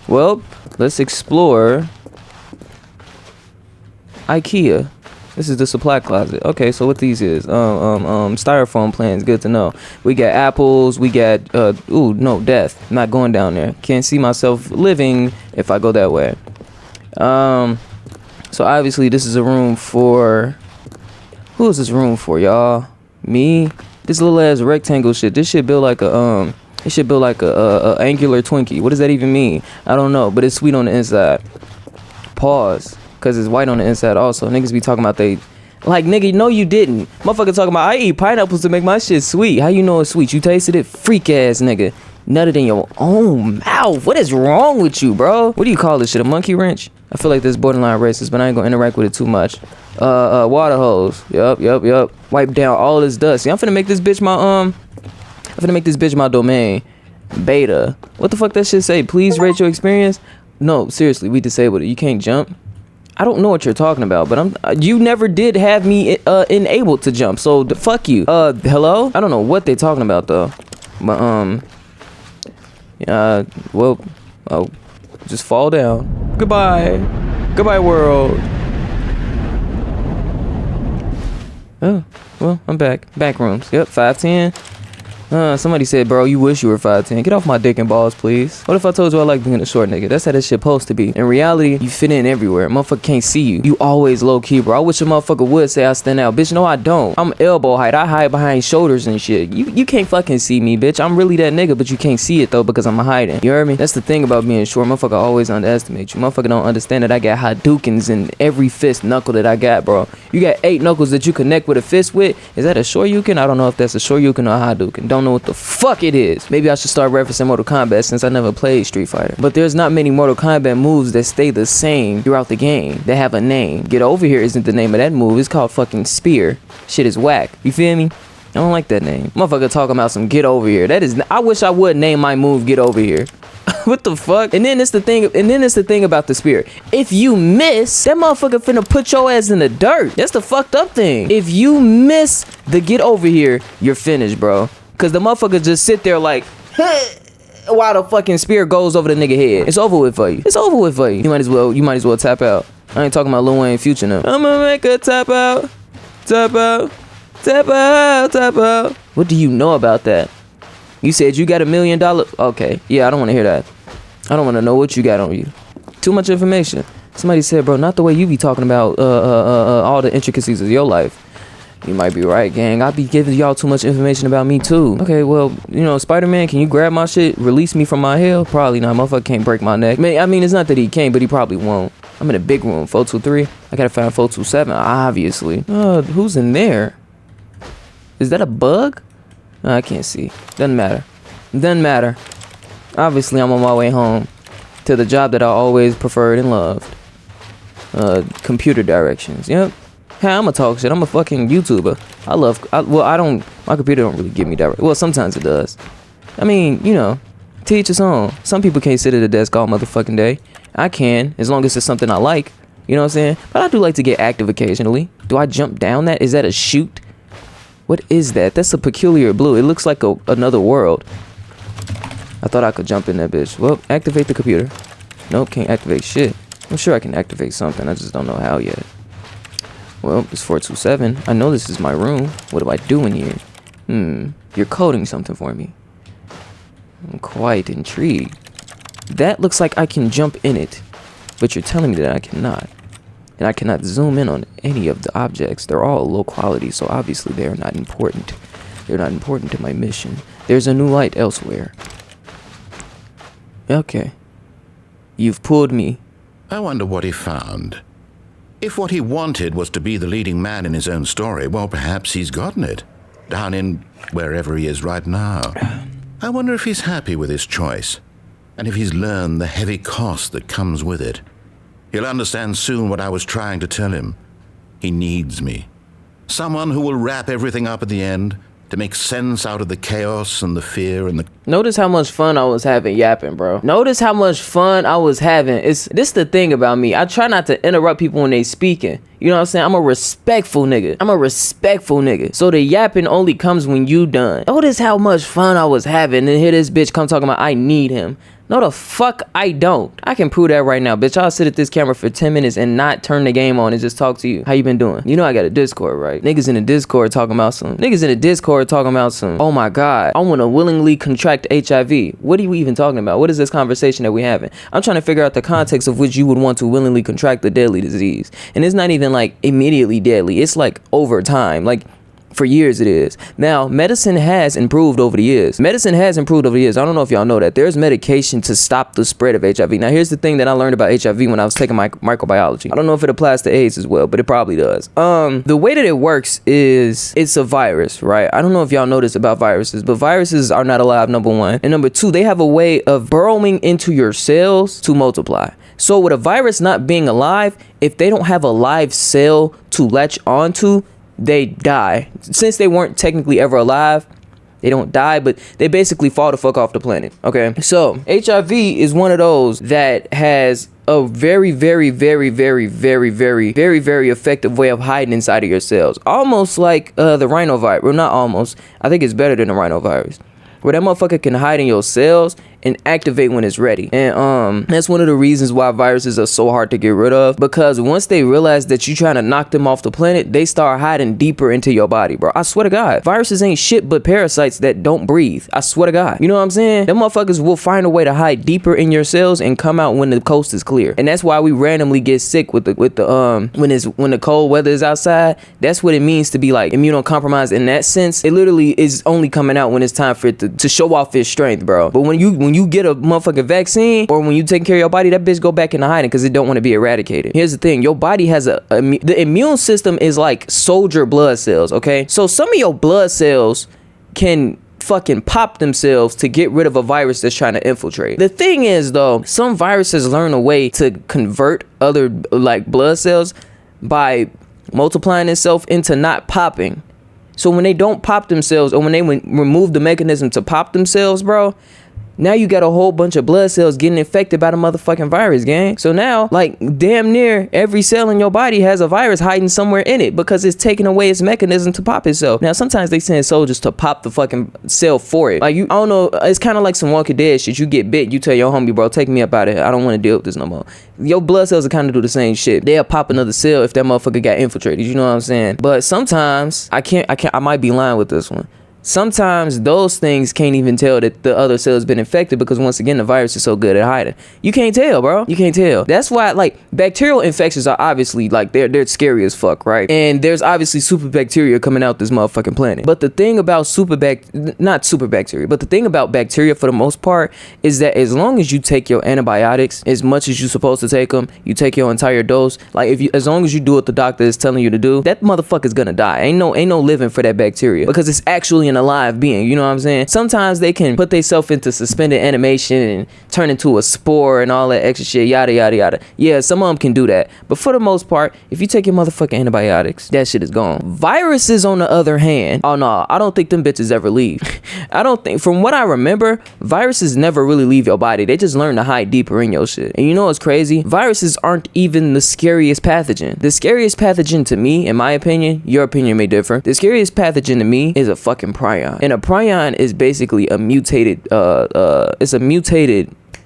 Well, let's explore IKEA. This is the supply closet. Okay, so what these is? Styrofoam plans. Good to know. We got apples. We got death. Not going down there. Can't see myself living if I go that way. So obviously this is a room for. Who is this room for, y'all? Me? This little ass rectangle shit. This shit built like a It should build like a angular Twinkie. What does that even mean? I don't know, but it's sweet on the inside. Pause. Cause it's white on the inside also. Niggas be talking about they like, nigga, no you didn't. Motherfucker talking about I eat pineapples to make my shit sweet. How you know it's sweet? You tasted it? Freak ass nigga. Nutted in your own mouth. What is wrong with you, bro? What do you call this shit? A monkey wrench? I feel like this borderline racist, but I ain't gonna interact with it too much. Water hose. Yup. Wipe down all this dust. See, I'm finna make this bitch my domain. Beta. What the fuck that shit say? Please rate your experience. No, seriously, we disabled it. You can't jump. I don't know what you're talking about, but you never did have me enabled to jump, so fuck you. Hello? I don't know what they talking about though, but well, Oh, just fall down. Goodbye. Goodbye, world. Oh, well, I'm back. Back rooms. Yep, 5'10". Somebody said, bro, you wish you were 5'10". Get off my dick and balls, please. What if I told you I like being a short nigga? That's how this shit supposed to be. In reality, you fit in everywhere. Motherfucker can't see you. You always low key, bro. I wish a motherfucker would say I stand out. Bitch, no, I don't. I'm elbow height. I hide behind shoulders and shit. You can't fucking see me, bitch. I'm really that nigga, but you can't see it, though, because I'm hiding. You heard me? That's the thing about being short. Motherfucker always underestimate you. Motherfucker don't understand that I got Hadoukens in every fist knuckle that I got, bro. You got 8 knuckles that you connect with a fist with. Is that a Shoryuken? I don't know if that's a Shoryuken or a Hadouken. Don't know what the fuck it is. Maybe I should start referencing Mortal Kombat since I never played Street Fighter. But there's not many Mortal Kombat moves that stay the same throughout the game. They have a name. Get over here isn't the name of that move. It's called fucking Spear. Shit is whack. You feel me? I don't like that name. Motherfucker talking about some get over here. That is, I wish I would name my move get over here. What the fuck? And then it's the thing about the Spear. If you miss, that motherfucker finna put your ass in the dirt. That's the fucked up thing. If you miss the get over here, you're finished, bro. Cause the motherfucker just sit there like, while the fucking spear goes over the nigga head. It's over with for you. It's over with for you. You might as well tap out. I ain't talking about Lil Wayne Future now. I'ma make a tap out, tap out, tap out, tap out. What do you know about that? You said you got $1 million. Okay, yeah, I don't want to hear that. I don't want to know what you got on you. Too much information. Somebody said, bro, not the way you be talking about all the intricacies of your life. You might be right, gang. I be giving y'all too much information about me, too. Okay, well, you know, Spider-Man, can you grab my shit, release me from my hell? Probably not. Motherfucker can't break my neck. I mean, it's not that he can't, but he probably won't. I'm in a big room. 423. I gotta find 427, obviously. Who's in there? Is that a bug? I can't see. Doesn't matter. Doesn't matter. Obviously, I'm on my way home to the job that I always preferred and loved. Computer directions. Yep. Hey, I'm a talk shit. I'm a fucking YouTuber. My computer don't really give me direct. Well, sometimes it does. I mean, you know, to each his own. Some people can't sit at a desk all motherfucking day. I can, as long as it's something I like. You know what I'm saying? But I do like to get active occasionally. Do I jump down that? Is that a chute? What is that? That's a peculiar blue. It looks like another world. I thought I could jump in that bitch. Well, activate the computer. Nope, can't activate shit. I'm sure I can activate something. I just don't know how yet. Well, it's 427. I know this is my room. What do I do in here? You're coding something for me. I'm quite intrigued. That looks like I can jump in it. But you're telling me that I cannot. And I cannot zoom in on any of the objects. They're all low quality, so obviously they're not important. They're not important to my mission. There's a new light elsewhere. Okay. You've pulled me. I wonder what he found. If what he wanted was to be the leading man in his own story, well, perhaps he's gotten it. Down in wherever he is right now. I wonder if he's happy with his choice, and if he's learned the heavy cost that comes with it. He'll understand soon what I was trying to tell him. He needs me. Someone who will wrap everything up at the end, to make sense out of the chaos and the fear and the... Notice how much fun I was having yapping, bro. Notice how much fun I was having. This the thing about me. I try not to interrupt people when they speaking. You know what I'm saying? I'm a respectful nigga. So the yapping only comes when you done. Notice how much fun I was having, and hear this bitch come talking about I need him. No, the fuck I don't. I can prove that right now, bitch. I'll sit at this camera for 10 minutes and not turn the game on and just talk to you. How you been doing? You know I got a Discord, right? Niggas in the Discord talking about some. Oh my God. I want to willingly contract HIV. What are you even talking about? What is this conversation that we having? I'm trying to figure out the context of which you would want to willingly contract the deadly disease. And it's not even like immediately deadly. It's like over time. Like, for years it is. Now, medicine has improved over the years. I don't know if y'all know that. There's medication to stop the spread of HIV. Now, here's the thing that I learned about HIV when I was taking my microbiology. I don't know if it applies to AIDS as well, but it probably does. The way that it works is it's a virus, right? I don't know if y'all know this about viruses, but viruses are not alive, number one. And number two, they have a way of burrowing into your cells to multiply. So with a virus not being alive, if they don't have a live cell to latch onto, they die. Since they weren't technically ever alive, they don't die, but they basically fall the fuck off the planet. Okay, so HIV is one of those that has a very, very, very, very, very, very, very, very effective way of hiding inside of your cells. Almost like the rhinovirus. Well, not almost. I think it's better than the rhinovirus. Where that motherfucker can hide in your cells and activate when it's ready. And that's one of the reasons why viruses are so hard to get rid of, because once they realize that you're trying to knock them off the planet, they start hiding deeper into your body, bro. I swear to God, viruses ain't shit but parasites that don't breathe. I swear to God. You know what I'm saying? Them motherfuckers will find a way to hide deeper in your cells and come out when the coast is clear. And that's why we randomly get sick with the when the cold weather is outside. That's what it means to be like immunocompromised in that sense. It literally is only coming out when it's time for it to show off its strength, bro. But when you get a motherfucking vaccine, or when you take care of your body, that bitch go back into hiding because it don't want to be eradicated. Here's the thing, your body has the immune system is like soldier blood cells, okay? So some of your blood cells can fucking pop themselves to get rid of a virus that's trying to infiltrate. The thing is though, some viruses learn a way to convert other like blood cells by multiplying itself into not popping. So when they don't pop themselves, or when they remove the mechanism to pop themselves, bro, now you got a whole bunch of blood cells getting infected by the motherfucking virus, gang. So now, like, damn near every cell in your body has a virus hiding somewhere in it because it's taking away its mechanism to pop itself. Now, sometimes they send soldiers to pop the fucking cell for it. Like, I don't know, it's kind of like some Walking Dead shit. You get bit, you tell your homie, bro, take me up out of here. I don't want to deal with this no more. Your blood cells will kind of do the same shit. They'll pop another cell if that motherfucker got infiltrated. You know what I'm saying? But sometimes, I might be lying with this one. Sometimes those things can't even tell that the other cell has been infected because once again the virus is so good at hiding. You can't tell, bro. You can't tell. That's why like bacterial infections are obviously like they're scary as fuck, right? And there's obviously super bacteria coming out this motherfucking planet. But the thing about the thing about bacteria for the most part is that as long as you take your antibiotics as much as you're supposed to take them, you take your entire dose, like as long as you do what the doctor is telling you to do, that motherfucker's gonna die. Ain't no living for that bacteria because it's actually an alive being. You know what I'm saying? Sometimes they can put themselves into suspended animation and turn into a spore and all that extra shit, yada yada yada. Yeah, some of them can do that, but for the most part, if you take your motherfucking antibiotics, that shit is gone. Viruses on the other hand, oh no, I don't think them bitches ever leave. I don't think, from what I remember, viruses never really leave your body. They just learn to hide deeper in your shit. And you know what's crazy? Viruses aren't even the scariest pathogen. The scariest pathogen to me, in my opinion, your opinion may differ, the scariest pathogen to me is a fucking prion. And a prion is basically a mutated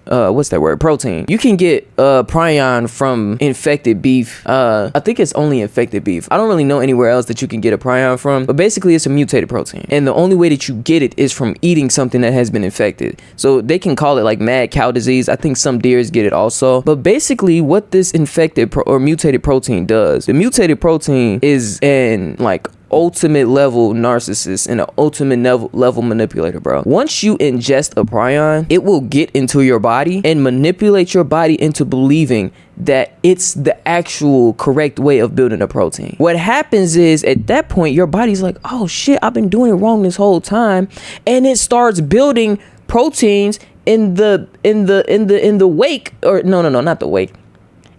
what's that word? Protein. You can get prion from infected beef. I think it's only infected beef. I don't really know anywhere else that you can get a prion from, but basically it's a mutated protein. And the only way that you get it is from eating something that has been infected. So they can call it like mad cow disease. I think some deers get it also. But basically what this infected or mutated protein does, the mutated protein is an like ultimate level narcissist and an ultimate level manipulator, bro. Once you ingest a prion, it will get into your body and manipulate your body into believing that it's the actual correct way of building a protein. What happens is at that point your body's like, oh shit, I've been doing it wrong this whole time, and it starts building proteins in the wake, or no, not the wake,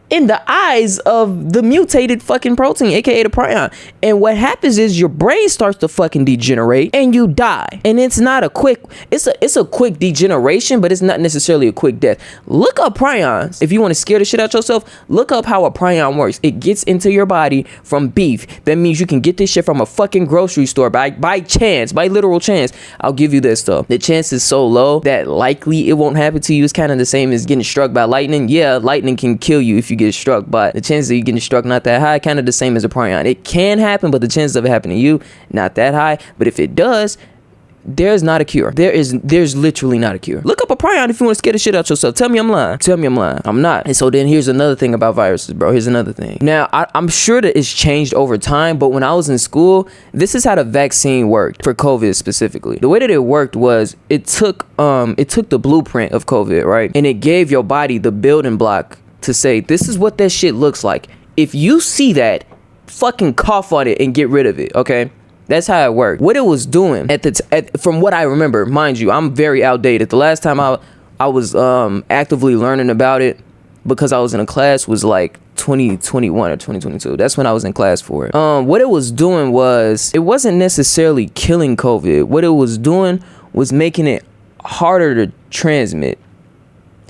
in the eyes of the mutated fucking protein, aka the prion. And what happens is your brain starts to fucking degenerate and you die. And it's not a quick, it's a quick degeneration, but it's not necessarily a quick death. Look up prions. If you want to scare the shit out yourself, look up how a prion works. It gets into your body from beef. That means you can get this shit from a fucking grocery store by chance, by literal chance. I'll give you this though. The chance is so low that likely it won't happen to you. It's kind of the same as getting struck by lightning. Yeah, lightning can kill you if you get struck, but the chances of you getting struck not that high, kind of the same as a prion. It can happen, but the chances of it happening to you not that high. But if it does, there's not a cure. There's literally not a cure. Look up a prion if you want to scare the shit out yourself. Tell me I'm lying. Tell me I'm lying. I'm not. And so then here's another thing about viruses, bro. Here's another thing. Now I'm sure that it's changed over time, but when I was in school, this is how the vaccine worked for COVID specifically. The way that it worked was it took the blueprint of COVID, right, and it gave your body the building block to say, this is what that shit looks like. If you see that, fucking cough on it and get rid of it, okay? That's how it worked. What it was doing from what I remember, mind you, I'm very outdated. The last time I was actively learning about it, because I was in a class, was like 2021 or 2022. That's when I was in class for it. What it was doing was, it wasn't necessarily killing COVID. What it was doing was making it harder to transmit.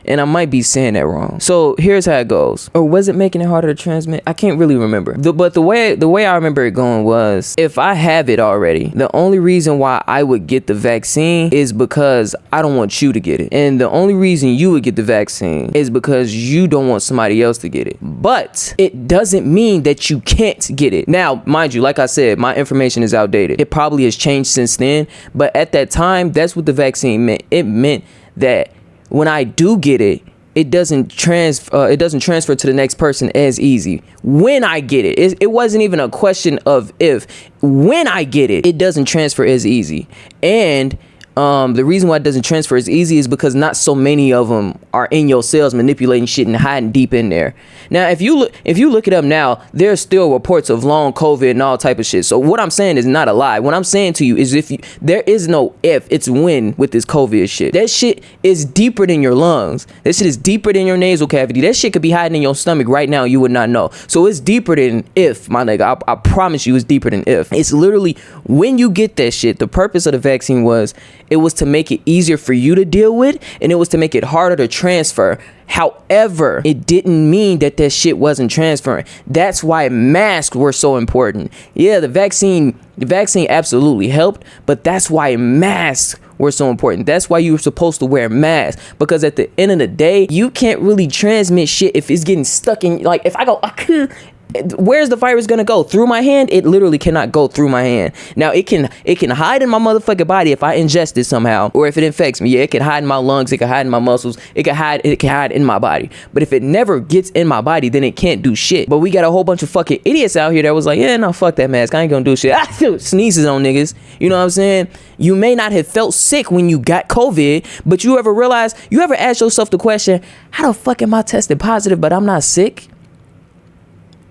and I might be saying that wrong. So here's how it goes. Or was it making it harder to transmit? I can't really remember. But the way I remember it going was, if I have it already, the only reason why I would get the vaccine is because I don't want you to get it. And the only reason you would get the vaccine is because you don't want somebody else to get it. But it doesn't mean that you can't get it. Now, mind you, like I said, my information is outdated. It probably has changed since then, but at that time, that's what the vaccine meant. It meant that when I do get it, it doesn't transfer to the next person as easy. When I get it, it wasn't even a question of if. When I get it, it doesn't transfer as easy. And the reason why it doesn't transfer as easy is because not so many of them are in your cells manipulating shit and hiding deep in there. Now, if you look it up now, there's still reports of long COVID and all type of shit. So what I'm saying is not a lie. What I'm saying to you is there is no if, it's when with this COVID shit. That shit is deeper than your lungs. That shit is deeper than your nasal cavity. That shit could be hiding in your stomach right now. You would not know. So it's deeper than if, my nigga. I promise you it's deeper than if. It's literally when you get that shit. The purpose of the vaccine was to make it easier for you to deal with, and it was to make it harder to transfer. However, it didn't mean that shit wasn't transferring. That's why masks were so important. Yeah, the vaccine absolutely helped, but that's why masks were so important. That's why you were supposed to wear masks, because at the end of the day, you can't really transmit shit if it's getting stuck in, like, if I go, where's the virus gonna go? Through my hand? It literally cannot go through my hand. Now it can hide in my motherfucking body if I ingest it somehow, or if it infects me. Yeah, it can hide in my lungs, it can hide in my muscles, it can hide in my body. But if it never gets in my body, then it can't do shit. But we got a whole bunch of fucking idiots out here that was like, yeah, no, fuck that mask, I ain't gonna do shit. Sneezes on niggas. You know what I'm saying? You may not have felt sick when you got COVID, but you ever ask yourself the question, how the fuck am I tested positive but I'm not sick?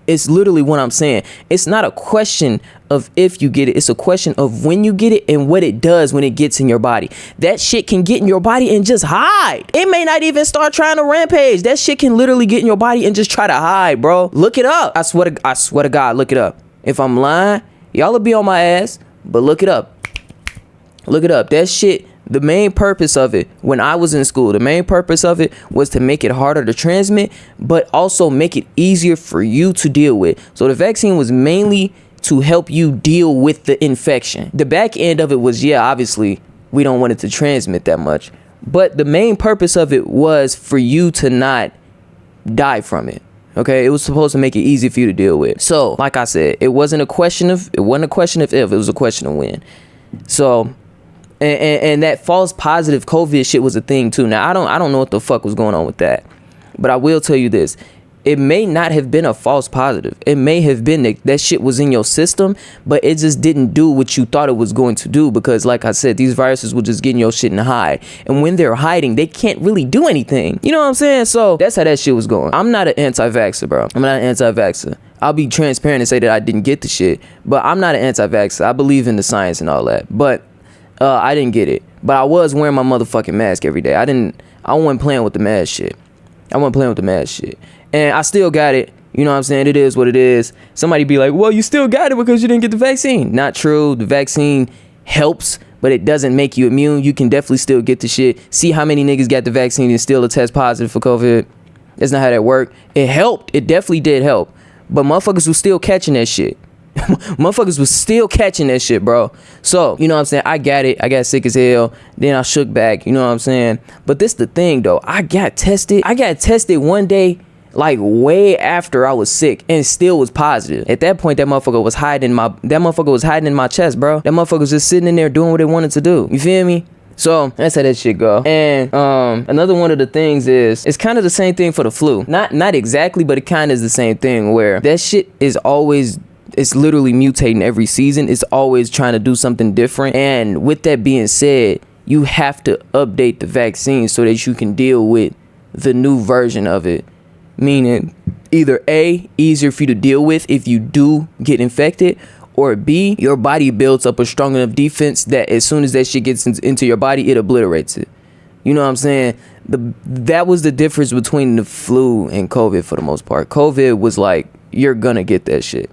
It's literally what I'm saying. It's not a question of if you get it. It's a question of when you get it and what it does when it gets in your body. That shit can get in your body and just hide. It may not even start trying to rampage. That shit can literally get in your body and just try to hide, bro. Look it up. I swear to God, look it up. If I'm lying, y'all will be on my ass, but look it up. Look it up. That shit, the main purpose of it, when I was in school, the main purpose of it was to make it harder to transmit, but also make it easier for you to deal with. So the vaccine was mainly to help you deal with the infection. The back end of it was, yeah, obviously, we don't want it to transmit that much. But the main purpose of it was for you to not die from it. Okay, it was supposed to make it easy for you to deal with. So, like I said, it wasn't a question of if, it was a question of when. So, and that false positive COVID shit was a thing too. Now, I don't know what the fuck was going on with that, but I will tell you this. It may not have been a false positive. It may have been that shit was in your system, but it just didn't do what you thought it was going to do, because like I said, these viruses will just get in your shit and hide. And when they're hiding, they can't really do anything. You know what I'm saying? So that's how that shit was going. I'm not an anti-vaxxer, bro. I'm not an anti-vaxxer. I'll be transparent and say that I didn't get the shit, but I'm not an anti-vaxxer. I believe in the science and all that, but I didn't get it. But I was wearing my motherfucking mask every day. I wasn't playing with the mask shit. And I still got it. You know what I'm saying? It is what it is. Somebody be like, well, you still got it because you didn't get the vaccine. Not true. The vaccine helps, but it doesn't make you immune. You can definitely still get the shit. See how many niggas got the vaccine and still test positive for COVID. That's not how that worked. It helped. It definitely did help. But motherfuckers was still catching that shit. Motherfuckers was still catching that shit, bro. So, you know what I'm saying? I got it. I got sick as hell. Then I shook back. You know what I'm saying? But this the thing, though. I got tested one day, like way after I was sick, and still was positive. At that point, that motherfucker was hiding in my chest, bro. That motherfucker was just sitting in there doing what it wanted to do. You feel me? So that's how that shit go. And another one of the things is, it's kind of the same thing for the flu. Not exactly, but it kind of is the same thing, where that shit is always, it's literally mutating every season. It's always trying to do something different. And with that being said, you have to update the vaccine so that you can deal with the new version of it. Meaning either A, easier for you to deal with if you do get infected, or B, your body builds up a strong enough defense that as soon as that shit gets into your body, it obliterates it. You know what I'm saying? That was the difference between the flu and COVID for the most part. COVID was like, you're gonna get that shit.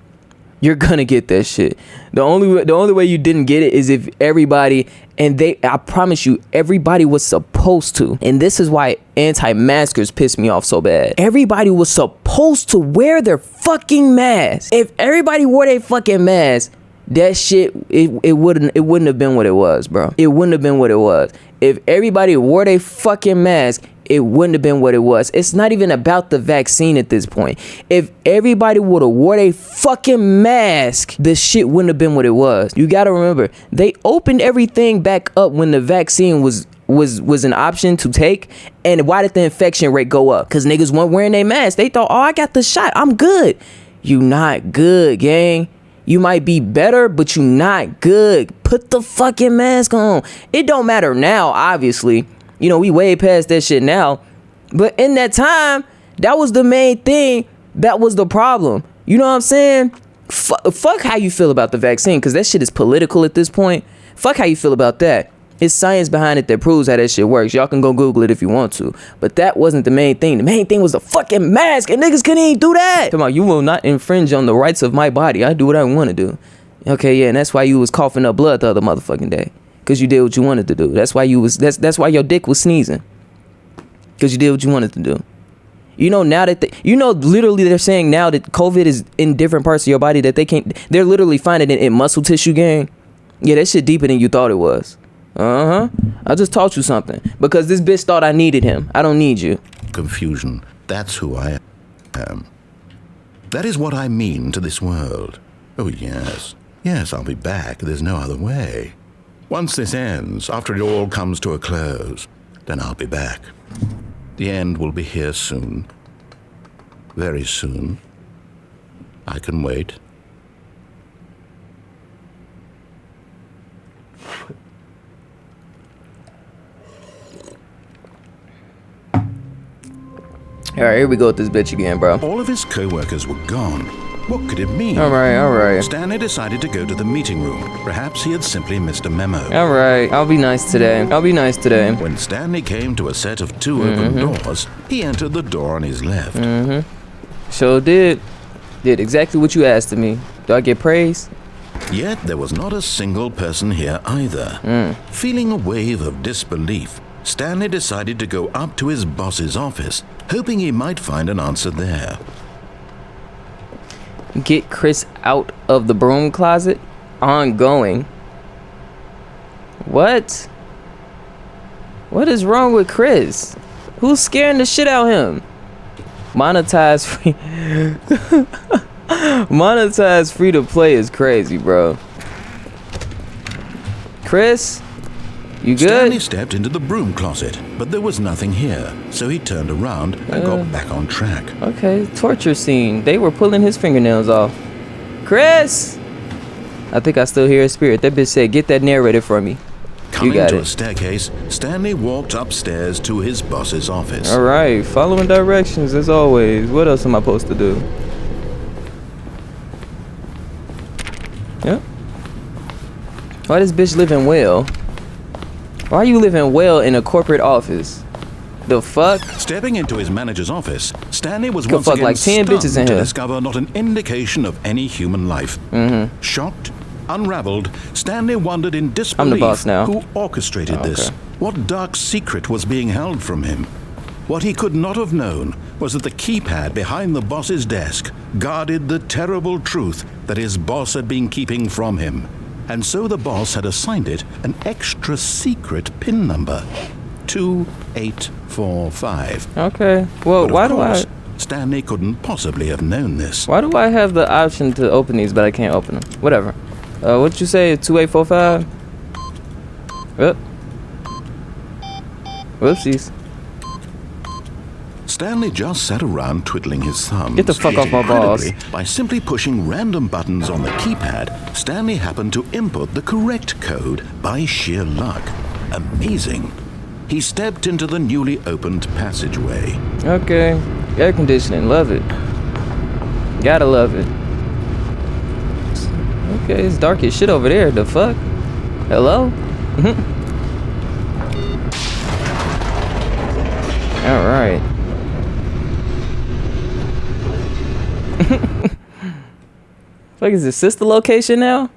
you're gonna get that shit. The only way you didn't get it is if everybody, and I promise you, everybody was supposed to. And this is why anti-maskers piss me off so bad. Everybody was supposed to wear their fucking mask. If everybody wore their fucking mask, that shit, it wouldn't have been what it was, bro. It wouldn't have been what it was. If everybody wore their fucking mask, it wouldn't have been what it was. It's not even about the vaccine at this point. If everybody would have wore their fucking mask, the shit wouldn't have been what it was. You gotta remember, they opened everything back up when the vaccine was an option to take. And why did the infection rate go up? Because niggas weren't wearing their mask. They thought, oh, I got the shot, I'm good. You not good, gang. You might be better, but you not good. Put the fucking mask on. It don't matter now, obviously. You know, we way past that shit now. But in that time, that was the main thing. That was the problem. You know what I'm saying? Fuck how you feel about the vaccine, because that shit is political at this point. Fuck how you feel about that. It's science behind it that proves how that shit works. Y'all can go Google it if you want to. But that wasn't the main thing. The main thing was the fucking mask, and niggas couldn't even do that. Come on, you will not infringe on the rights of my body. I do what I want to do. Okay, yeah, and that's why you was coughing up blood the other motherfucking day. Because you did what you wanted to do. That's why that's why your dick was sneezing. Because you did what you wanted to do. You know, now that literally they're saying now that COVID is in different parts of your body that they're literally finding it in muscle tissue, gang. Yeah, that shit deeper than you thought it was. I just taught you something. Because this bitch thought I needed him. I don't need you. Confusion. That's who I am. That is what I mean to this world. Oh, yes. Yes, I'll be back. There's no other way. Once this ends, after it all comes to a close, then I'll be back. The end will be here soon. Very soon. I can wait. Alright, here we go with this bitch again, bro. All of his co-workers were gone. What could it mean? Alright. Stanley decided to go to the meeting room. Perhaps he had simply missed a memo. Alright, I'll be nice today. When Stanley came to a set of two open doors, he entered the door on his left. Sure did. Did exactly what you asked of me. Do I get praise? Yet there was not a single person here either. Feeling a wave of disbelief, Stanley decided to go up to his boss's office, hoping he might find an answer there. Get Chris out of the broom closet? Ongoing. What? What is wrong with Chris? Who's scaring the shit out of him? Monetize free. Monetize free to play is crazy, bro. Chris? You good? Stanley stepped into the broom closet, but there was nothing here, so he turned around and got back on track. Okay, torture scene. They were pulling his fingernails off. Chris! I think I still hear a spirit. That bitch said, get that narrator for me. Coming to a staircase, Stanley walked upstairs to his boss's office. Alright, following directions as always. What else am I supposed to do? Yep. Why this bitch living well? Why are you living well in a corporate office? The fuck? Stepping into his manager's office, Stanley was Could once fuck again like 10 bitches in stunned to here. discover not an indication of any human life. Shocked, unraveled, Stanley wondered in disbelief I'm the boss now. who orchestrated this. What dark secret was being held from him? What he could not have known was that the keypad behind the boss's desk guarded the terrible truth that his boss had been keeping from him. And so the boss had assigned it an extra secret PIN number, 2845. Okay. Well, But why of do course, Stanley couldn't possibly have known this. Why do I have the option to open these, but I can't open them? Whatever. What'd you say? 2845? Whoop. Whoopsies. Stanley just sat around twiddling his thumbs. Get the fuck off my balls. Incredibly, by simply pushing random buttons on the keypad, Stanley happened to input the correct code by sheer luck. Amazing. He stepped into the newly opened passageway. Okay. Air conditioning. Love it. Gotta love it. Okay, it's dark as shit over there. The fuck? Hello? Alright. Fuck, is this sister location now?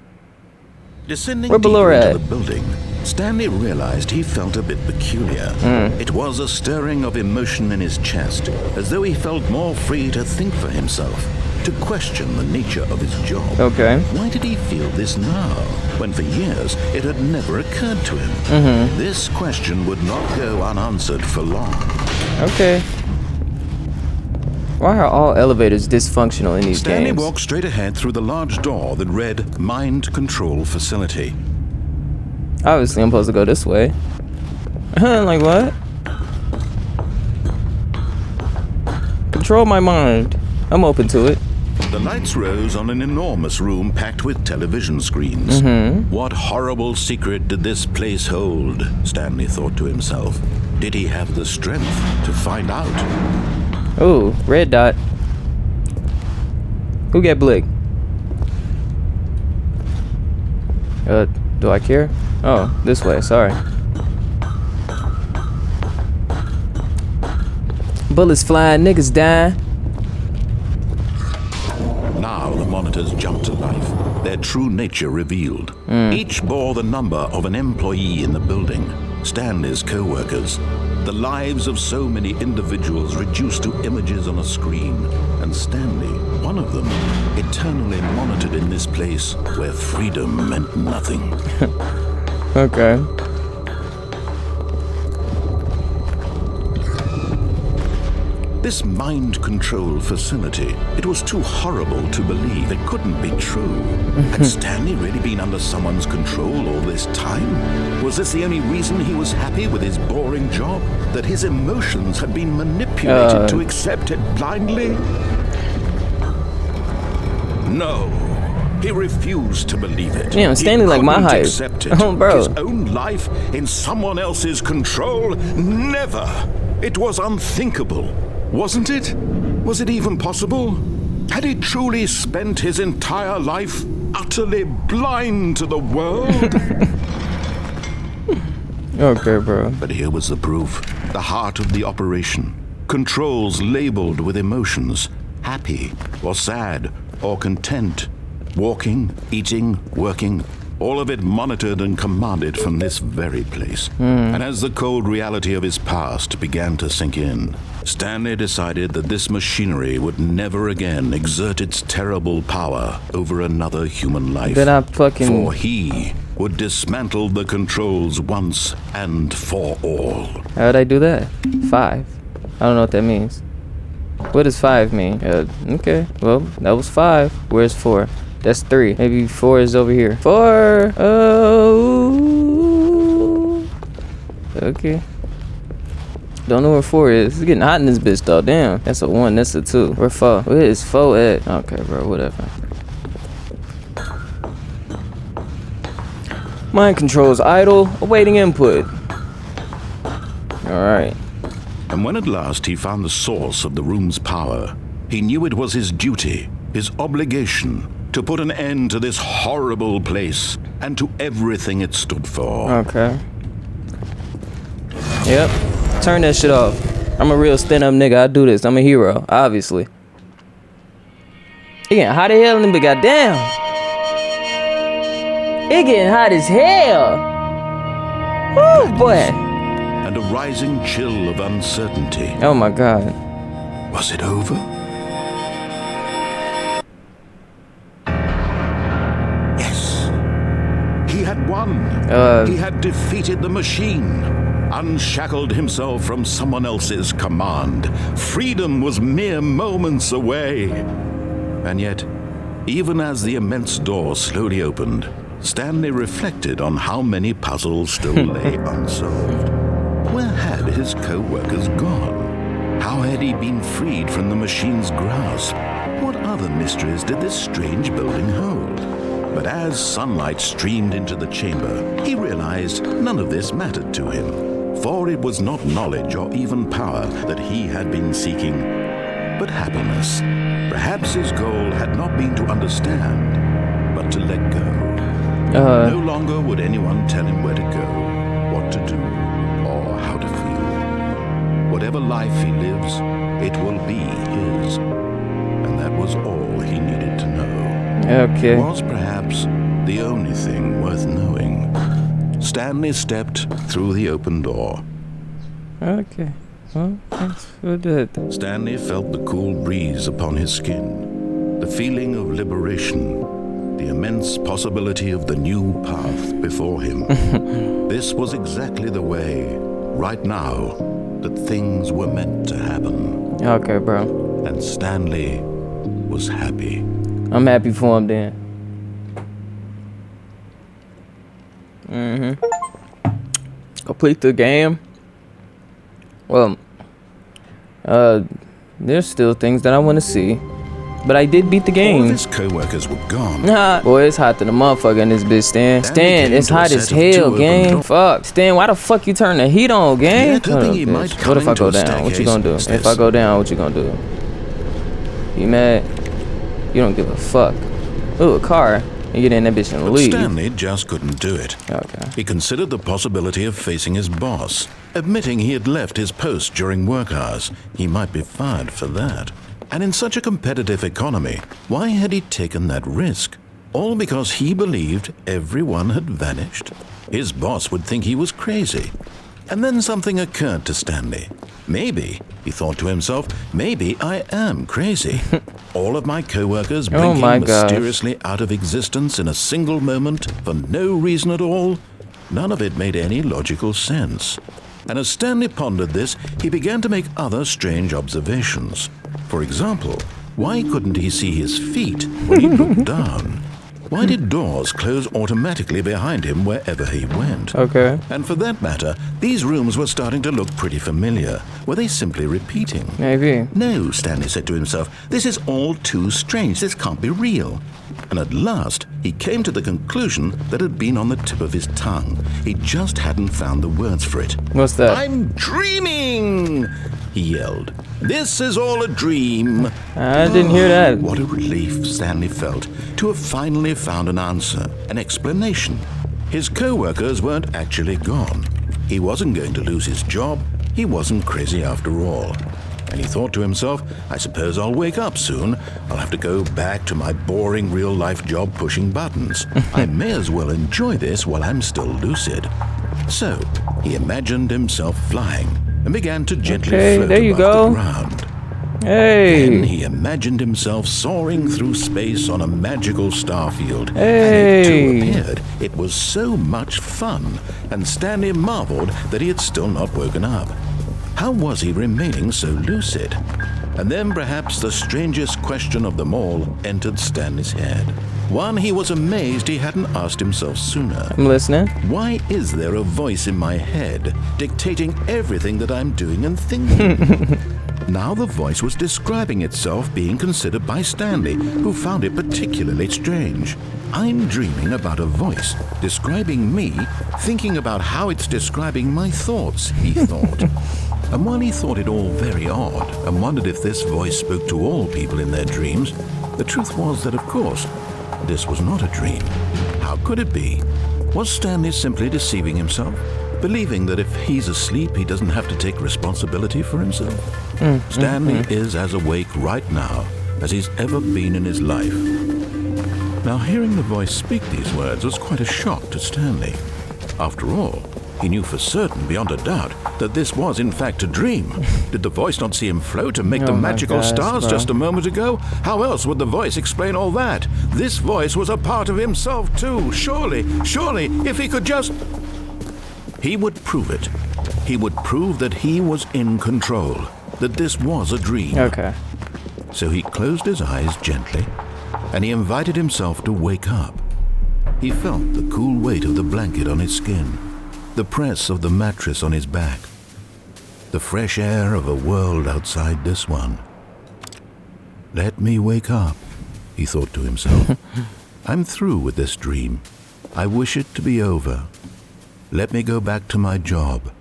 Descending Where below deeper into at? the building, Stanley realized he felt a bit peculiar. It was a stirring of emotion in his chest, as though he felt more free to think for himself, to question the nature of his job. Okay. Why did he feel this now, when for years it had never occurred to him? This question would not go unanswered for long. Okay. Why are all elevators dysfunctional in these Stanley games? walked straight ahead through the large door that read Mind Control Facility. Obviously, I'm supposed to go this way. Like what? Control my mind. I'm open to it. The lights rose on an enormous room packed with television screens. What horrible secret did this place hold? Stanley thought to himself. Did he have the strength to find out? Oh, red dot. Who get blick? Do I care? Oh, this way, sorry. Bullets flying, niggas dying. Now the monitors jumped to life, their true nature revealed. Each bore the number of an employee in the building, Stanley's co-workers. The lives of so many individuals reduced to images on a screen, and Stanley, one of them, eternally monitored in this place where freedom meant nothing. Okay. This mind control facility, it was too horrible to believe. It couldn't be true. Had Stanley really been under someone's control all this time? Was this the only reason he was happy with his boring job? That his emotions had been manipulated to accept it blindly? No. He refused to believe it. Yeah, Stanley like my height. Accept it. Oh, bro. His own life in someone else's control? Never. It was unthinkable. Wasn't it? Was it even possible? Had he truly spent his entire life utterly blind to the world? Okay, bro. But here was the proof. The heart of the operation. Controls labeled with emotions. Happy or sad or content. Walking, eating, working. All of it monitored and commanded from this very place. And as the cold reality of his past began to sink in, Stanley decided that this machinery would never again exert its terrible power over another human life. Then I fucking... For he would dismantle the controls once and for all. How'd I do that? 5. I don't know what that means. What does 5 mean? Okay, well, that was 5. Where's 4? That's 3. Maybe 4 is over here. 4! Oh! Okay. Don't know where 4 is. It's getting hot in this bitch, though. Damn. That's a 1. That's a 2. Where 4? Where is 4 at? Okay, bro. Whatever. Mind controls idle. Awaiting input. Alright. And when at last he found the source of the room's power, he knew it was his duty, his obligation, to put an end to this horrible place and to everything it stood for. Okay. Yep. Turn that shit off. I'm a real stand-up nigga. I do this. I'm a hero, obviously. It getting hot as hell in the big goddamn. It getting hot as hell. Woo, boy. And a rising chill of uncertainty. Oh my god. Was it over? Yes. He had won. He had defeated the machine. Unshackled himself from someone else's command. Freedom was mere moments away. And yet, even as the immense door slowly opened, Stanley reflected on how many puzzles still lay unsolved. Where had his co-workers gone? How had he been freed from the machine's grasp? What other mysteries did this strange building hold? But as sunlight streamed into the chamber, he realized none of this mattered to him. For it was not knowledge or even power that he had been seeking, but happiness. Perhaps his goal had not been to understand, but to let go. No longer would anyone tell him where to go, what to do, or how to feel. Whatever life he lives, it will be his. And that was all he needed to know. Okay. was perhaps the only thing worth knowing. Stanley stepped through the open door. Okay. Well, thanks for that. Stanley felt the cool breeze upon his skin, the feeling of liberation, the immense possibility of the new path before him. This was exactly the way, right now, that things were meant to happen. Okay, bro. And Stanley was happy. I'm happy for him then. Complete the game. Well, there's still things that I want to see, but I did beat the All game. of his co-workers were gone. Boy, it's hot than a motherfucker in this bitch, Stan. Stan, came it's to a hot as set of two hell, open gang. doors. Fuck. Stan, why the fuck you turn the heat on, gang? Yet, hoping he might come What if I into go a down? What you gonna do? staircase, If I go down, what you gonna do? You mad? You don't give a fuck. Ooh, a car. You get in that bitch and But leave. Stanley just couldn't do it. Okay. He considered the possibility of facing his boss, admitting he had left his post during work hours. He might be fired for that. And in such a competitive economy, why had he taken that risk? All because he believed everyone had vanished? His boss would think he was crazy. And then something occurred to Stanley. Maybe, he thought to himself, maybe I am crazy. All of my co-workers blinking my gosh. mysteriously out of existence in a single moment for no reason at all. None of it made any logical sense. And as Stanley pondered this, he began to make other strange observations. For example, why couldn't he see his feet when he looked down? Why did doors close automatically behind him wherever he went? Okay. And for that matter, these rooms were starting to look pretty familiar. Were they simply repeating? Maybe. No, Stanley said to himself, this is all too strange. This can't be real. And at last, he came to the conclusion that had been on the tip of his tongue. He just hadn't found the words for it. What's that? I'm dreaming, he yelled. This is all a dream. I didn't hear that. What a relief Stanley felt to have finally found an answer, an explanation. His co-workers weren't actually gone. He wasn't going to lose his job. He wasn't crazy after all. And he thought to himself, I suppose I'll wake up soon. I'll have to go back to my boring real-life job pushing buttons. I may as well enjoy this while I'm still lucid. So, he imagined himself flying and began to gently float there you above go. the ground. Hey. Then he imagined himself soaring through space on a magical starfield. Hey. And it too appeared. It was so much fun, and Stanley marveled that he had still not woken up. How was he remaining so lucid? And then perhaps the strangest question of them all entered Stanley's head. One he was amazed he hadn't asked himself sooner. I'm listening. Why is there a voice in my head dictating everything that I'm doing and thinking? Now the voice was describing itself being considered by Stanley, who found it particularly strange. I'm dreaming about a voice describing me, thinking about how it's describing my thoughts, he thought. And while he thought it all very odd and wondered if this voice spoke to all people in their dreams, the truth was that, of course, this was not a dream. How could it be? Was Stanley simply deceiving himself, believing that if he's asleep, he doesn't have to take responsibility for himself? Stanley is as awake right now as he's ever been in his life. Now, hearing the voice speak these words was quite a shock to Stanley. After all, he knew for certain, beyond a doubt, that this was in fact a dream. Did the voice not see him float and make the magical stars just a moment ago? How else would the voice explain all that? This voice was a part of himself too. Surely, if he could just... He would prove it. He would prove that he was in control, that this was a dream. Okay. So he closed his eyes gently, and he invited himself to wake up. He felt the cool weight of the blanket on his skin, the press of the mattress on his back, the fresh air of a world outside this one. Let me wake up, he thought to himself. I'm through with this dream. I wish it to be over. Let me go back to my job.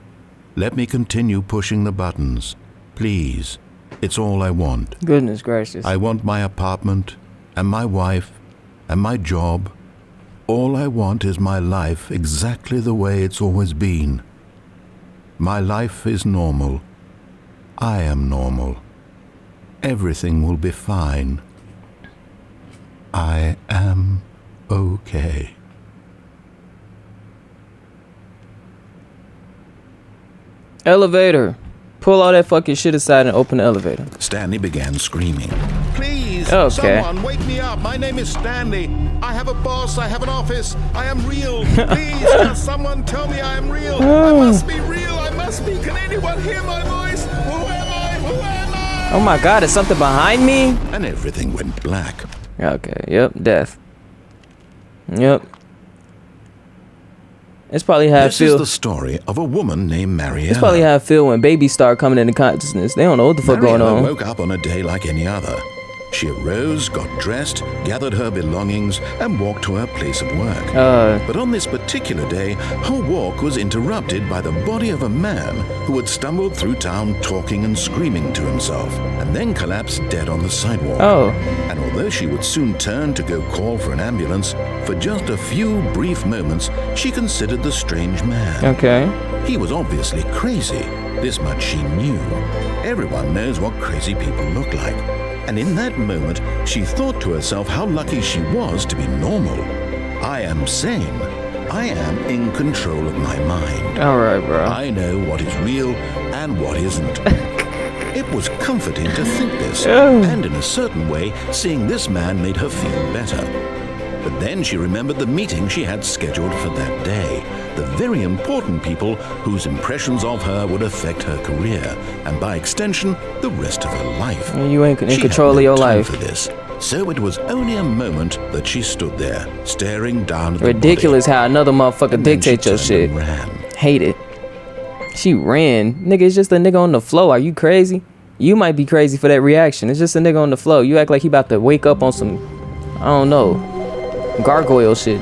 Let me continue pushing the buttons. Please, it's all I want. Goodness gracious. I want my apartment, and my wife, and my job. All I want is my life exactly the way it's always been. My life is normal. I am normal. Everything will be fine. I am okay. Elevator. Pull all that fucking shit aside and open the elevator. Stanley began screaming. Please, Okay. someone wake me up. My name is Stanley. I have a boss. I have an office. I am real. Please, can someone tell me I am real? I must be real. I must be. Can anyone hear my voice? Who am I? Who am I? Oh my god, is something behind me? And everything went black. Okay, yep, death. Yep. It's probably how I This is feel. the story of a woman named Mariella. It's probably how I feel when babies start coming into consciousness. They don't know what the fuck going Mariella on. woke up on a day like any other. She arose, got dressed, gathered her belongings, and walked to her place of work. But on this particular day, her walk was interrupted by the body of a man who had stumbled through town talking and screaming to himself, and then collapsed dead on the sidewalk. Oh. And although she would soon turn to go call for an ambulance, for just a few brief moments, she considered the strange man. Okay. He was obviously crazy. This much she knew. Everyone knows what crazy people look like. And in that moment, she thought to herself how lucky she was to be normal. I am sane. I am in control of my mind. Alright, bro. I know what is real and what isn't. It was comforting to think this, and in a certain way, seeing this man made her feel better. But then she remembered the meeting she had scheduled for that day. The very important people whose impressions of her would affect her career, and by extension, the rest of her life. You ain't in She control had of no your time life. for this. So it was only a moment that she stood there, staring down at the Ridiculous body. how another motherfucker And then she dictates your turned shit. and ran. Hate it. She ran. Nigga, it's just a nigga on the floor. Are you crazy? You might be crazy for that reaction. It's just a nigga on the floor. You act like he about to wake up on some, I don't know, gargoyle shit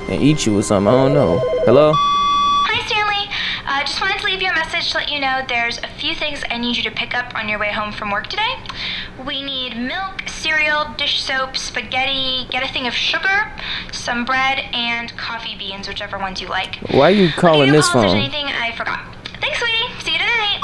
and eat you or something. I don't know. Hello? Hi, Stanley. Just wanted to leave you a message to let you know there's a few things I need you to pick up on your way home from work today. We need milk, cereal, dish soap, spaghetti, get a thing of sugar, some bread, and coffee beans, whichever ones you like. Why you calling this Call if phone? there's anything I forgot. Thanks, sweetie. See you tonight.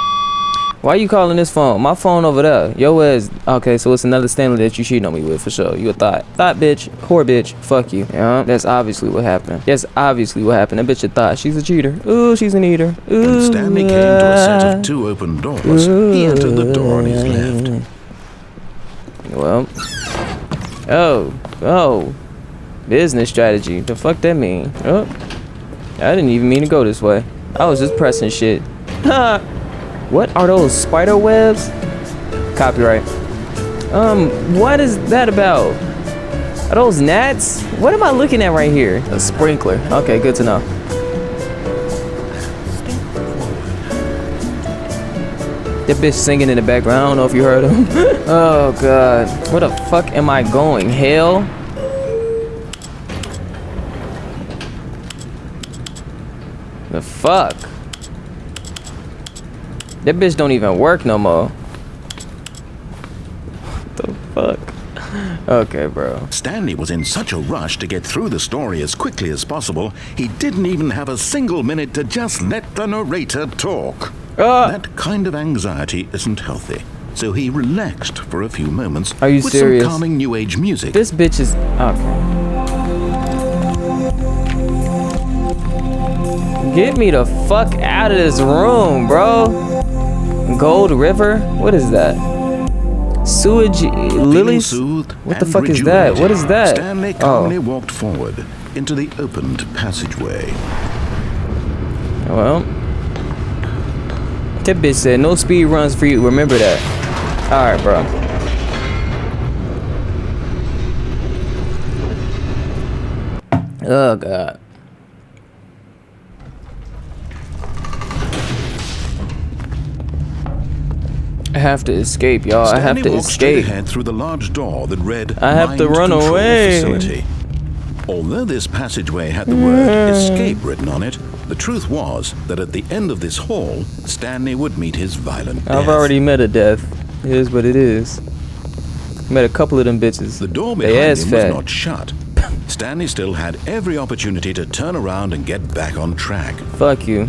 Why you calling this phone? My phone over there. Yo ass. Okay, so it's another Stanley that you cheating on me with for sure. You a thought. Thought bitch. Whore bitch. Fuck you. Yeah, that's obviously what happened. That's obviously what happened. That bitch a thought. She's a cheater. Ooh, she's an eater. Ooh. When Stanley came to a set of two open doors, he entered the door on his left. Well. Oh. Business strategy. The fuck that mean? Oh. I didn't even mean to go this way. I was just pressing shit. Ha! What are those spider webs? Copyright. What is that about? Are those gnats? What am I looking at right here? A sprinkler. Okay, good to know. That bitch singing in the background. I don't know if you heard him. Oh god. Where the fuck am I going? Hell? The fuck? That bitch don't even work no more. What the fuck? Okay, bro. Stanley was in such a rush to get through the story as quickly as possible, he didn't even have a single minute to just let the narrator talk. That kind of anxiety isn't healthy. So he relaxed for a few moments Are you with serious? some calming new age music. This bitch is... Okay. Get me the fuck out of this room, bro. Gold River? What is that? Sewage Feeling lilies? soothed What the and fuck is that? What is that? Stanley calmly walked forward into the opened passageway. Well, that bitch said no speed runs for you. Remember that. Alright, bro. Oh, God. I have to escape, y'all. I have Stanley to walked straight escape. ahead through the large door that read I have to Mind run Control away. Facility. Although this passageway had the word escape written on it, the truth was that at the end of this hall, Stanley would meet his violent death. I've already met a death. It is what it is. Met a couple of them bitches. The door They behind ass him was fat. not shut. Stanley still had every opportunity to turn around and get back on track. Fuck you.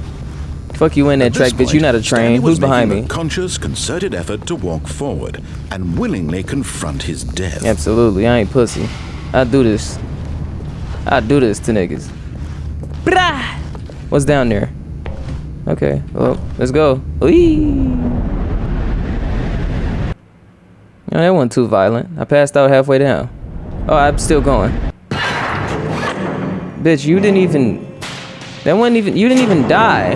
Fuck you in that At track, this bitch. You point, not a Stanley train. was Who's behind making me? a conscious, concerted effort to walk forward and willingly confront his death. Absolutely. I ain't pussy. I do this. I do this to niggas. Brah! What's down there? Okay, well, let's go. Whee! Oh, that wasn't too violent. I passed out halfway down. Oh, I'm still going. Bitch, you didn't even... That wasn't even... You didn't even die.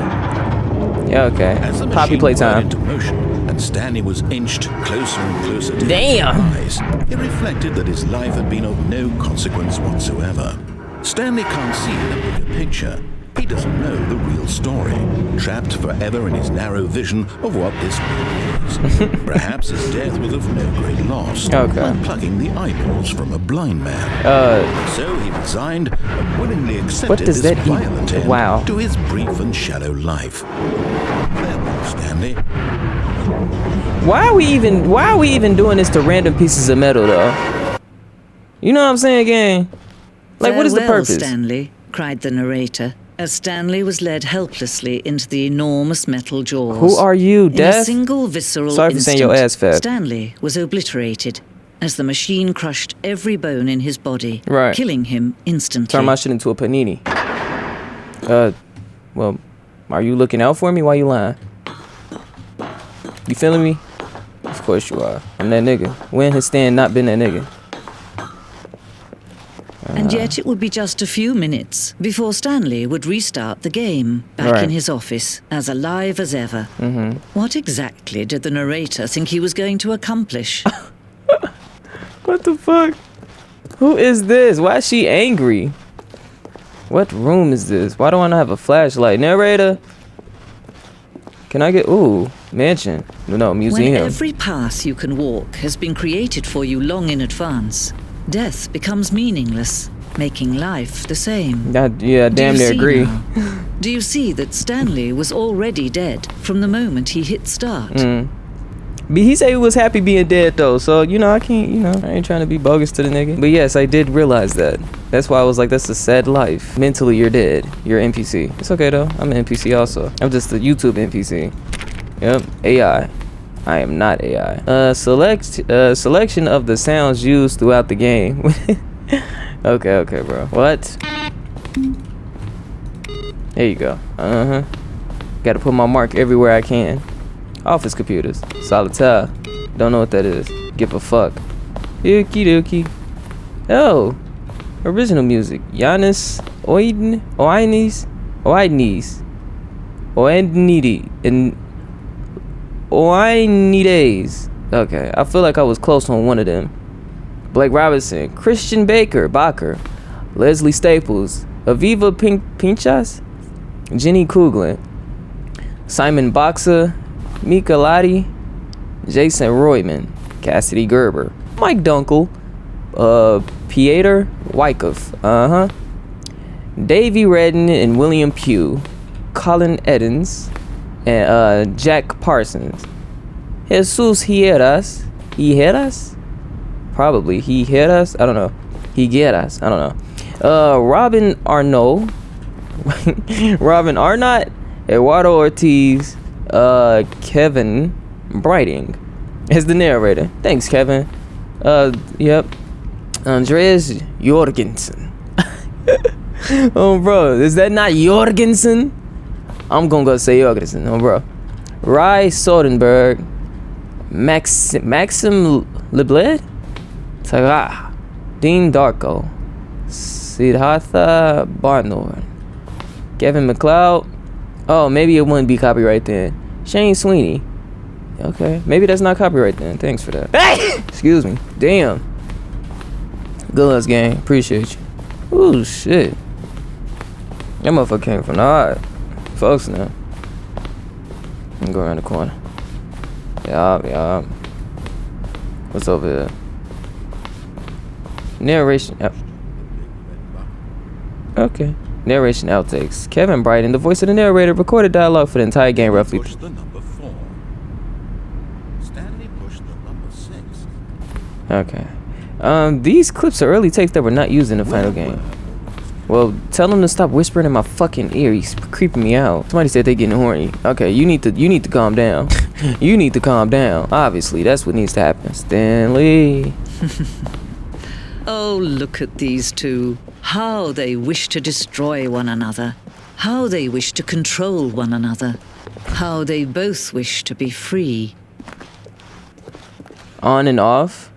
Yeah, okay. As the Poppy machine playtime. went into motion and Stanley was inched closer and closer to Damn. his demise, it reflected that his life had been of no consequence whatsoever. Stanley can't see the bigger picture. He doesn't know the real story, trapped forever in his narrow vision of what this world is. Perhaps his death was of no great loss, Okay. like plucking the eyeballs from a blind man. So he resigned and willingly accepted does this that even- violent end Wow. to his brief and shallow life. Farewell, Stanley. Why are we even doing this to random pieces of metal, though? You know what I'm saying, gang? Like, what is the "Farewell, purpose? Stanley," cried the narrator, as Stanley was led helplessly into the enormous metal jaws. Who are you, In a Death? single visceral Sorry for saying your instant, ass fat. Stanley was obliterated as the machine crushed every bone in his body, Right. killing him instantly. Turn my shit into a panini. Well, are you looking out for me? Why you lying? You feeling me? Of course you are. I'm that nigga. When has Stan not been that nigga? And yet it would be just a few minutes before Stanley would restart the game, back Right. in his office, as alive as ever. What exactly did the narrator think he was going to accomplish? What the fuck? Who is this? Why is she angry? What room is this? Why do I not have a flashlight? Narrator? Can I get... Ooh, mansion. No, When museum. every path you can walk has been created for you long in advance, death becomes meaningless, making life the same. Yeah, Do damn you near see agree. now? Do you see that Stanley was already dead from the moment he hit start? But he said he was happy being dead though, so you know I can't, I ain't trying to be bogus to the nigga. But yes, I did realize that. That's why I was like, that's a sad life. Mentally, you're dead. You're an NPC. It's okay though. I'm an NPC also. I'm just a YouTube NPC. Yep, AI. I am not AI. Selection of the sounds used throughout the game. Okay, bro. What? There you go. Gotta put my mark everywhere I can. Office computers. Solitaire. Don't know what that is. Give a fuck. Okie dokie. Oh. Original music. Giannis Oidnides. Okay. I feel like I was close on one of them. Blake Robinson. Christian Baker. Leslie Staples. Aviva Pinchas. Jenny Kuglin. Simon Boxer. Mika Lottie, Jason Royman, Cassidy Gerber, Mike Dunkel, Pieter Wyckoff, Davey Redden and William Pugh, Colin Edens, and Jack Parsons, Jesus Higueras, probably Higueras, I don't know, Robin Arnault, Eduardo Ortiz, Kevin Brighting as the narrator. Thanks, Kevin. Yep. Andreas Jorgensen. Oh, bro, is that not Jorgensen? I'm gonna go say Jorgensen. Oh, bro. Rai Soderberg, Maxim Lebled, Tara, Dean Darko, Siddhartha Barnor, Kevin McLeod. Oh, maybe it wouldn't be copyright then. Shane Sweeney. Okay, maybe that's not copyright then. Thanks for that. Hey! Excuse me. Damn. Good luck, gang. Appreciate you. Ooh, shit. That motherfucker came from the heart. Folks now. I'm go around the corner. Yeah. What's over here? Narration. Yep. Okay. Narration outtakes. Kevin Brighton, the voice of the narrator, recorded dialogue for the entire game roughly. Push the number 4. Stanley pushed the number 6. Okay. These clips are early takes that were not used in the final game. Well, tell him to stop whispering in my fucking ear. He's creeping me out. Somebody said they getting horny. Okay, you need to calm down. You need to calm down. Obviously, that's what needs to happen. Stanley. Oh, look at these two. How they wish to destroy one another. How they wish to control one another. How they both wish to be free. On and off.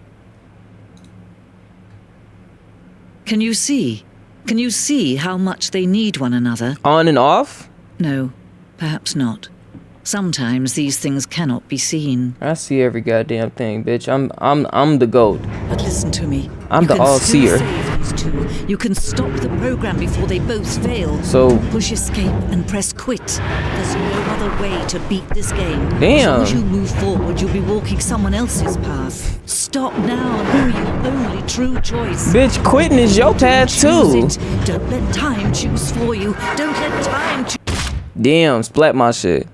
Can you see? Can you see how much they need one another? On and off? No, perhaps not. Sometimes these things cannot be seen. I see every goddamn thing, bitch. I'm the GOAT. But listen to me. I'm the all-seer. You can stop the program before they both fail. So push escape and press quit. There's no other way to beat this game. Damn. As long as you move forward, you'll be walking someone else's path. Stop now and do your only true choice. Bitch, quitting is your path too. Don't let time choose for you. Don't let time choose. Damn, splat my shit.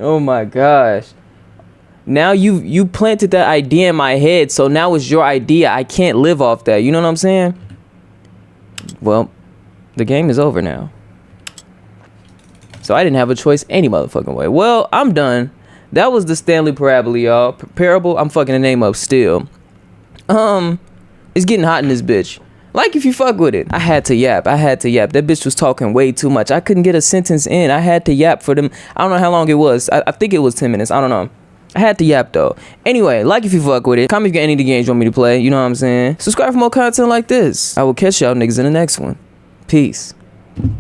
Oh my gosh. Now you planted that idea in my head, so now it's your idea. I can't live off that. You know what I'm saying? Well, the game is over now. So I didn't have a choice any motherfucking way. Well, I'm done. That was the Stanley Parable, y'all. Parable, I'm fucking the name up still. It's getting hot in this bitch. Like if you fuck with it. I had to yap. That bitch was talking way too much. I couldn't get a sentence in. I had to yap for them. I don't know how long it was. I think it was 10 minutes. I don't know. I had to yap though. Anyway, like if you fuck with it. Comment if you got any of the games you want me to play. You know what I'm saying? Subscribe for more content like this. I will catch y'all niggas in the next one. Peace.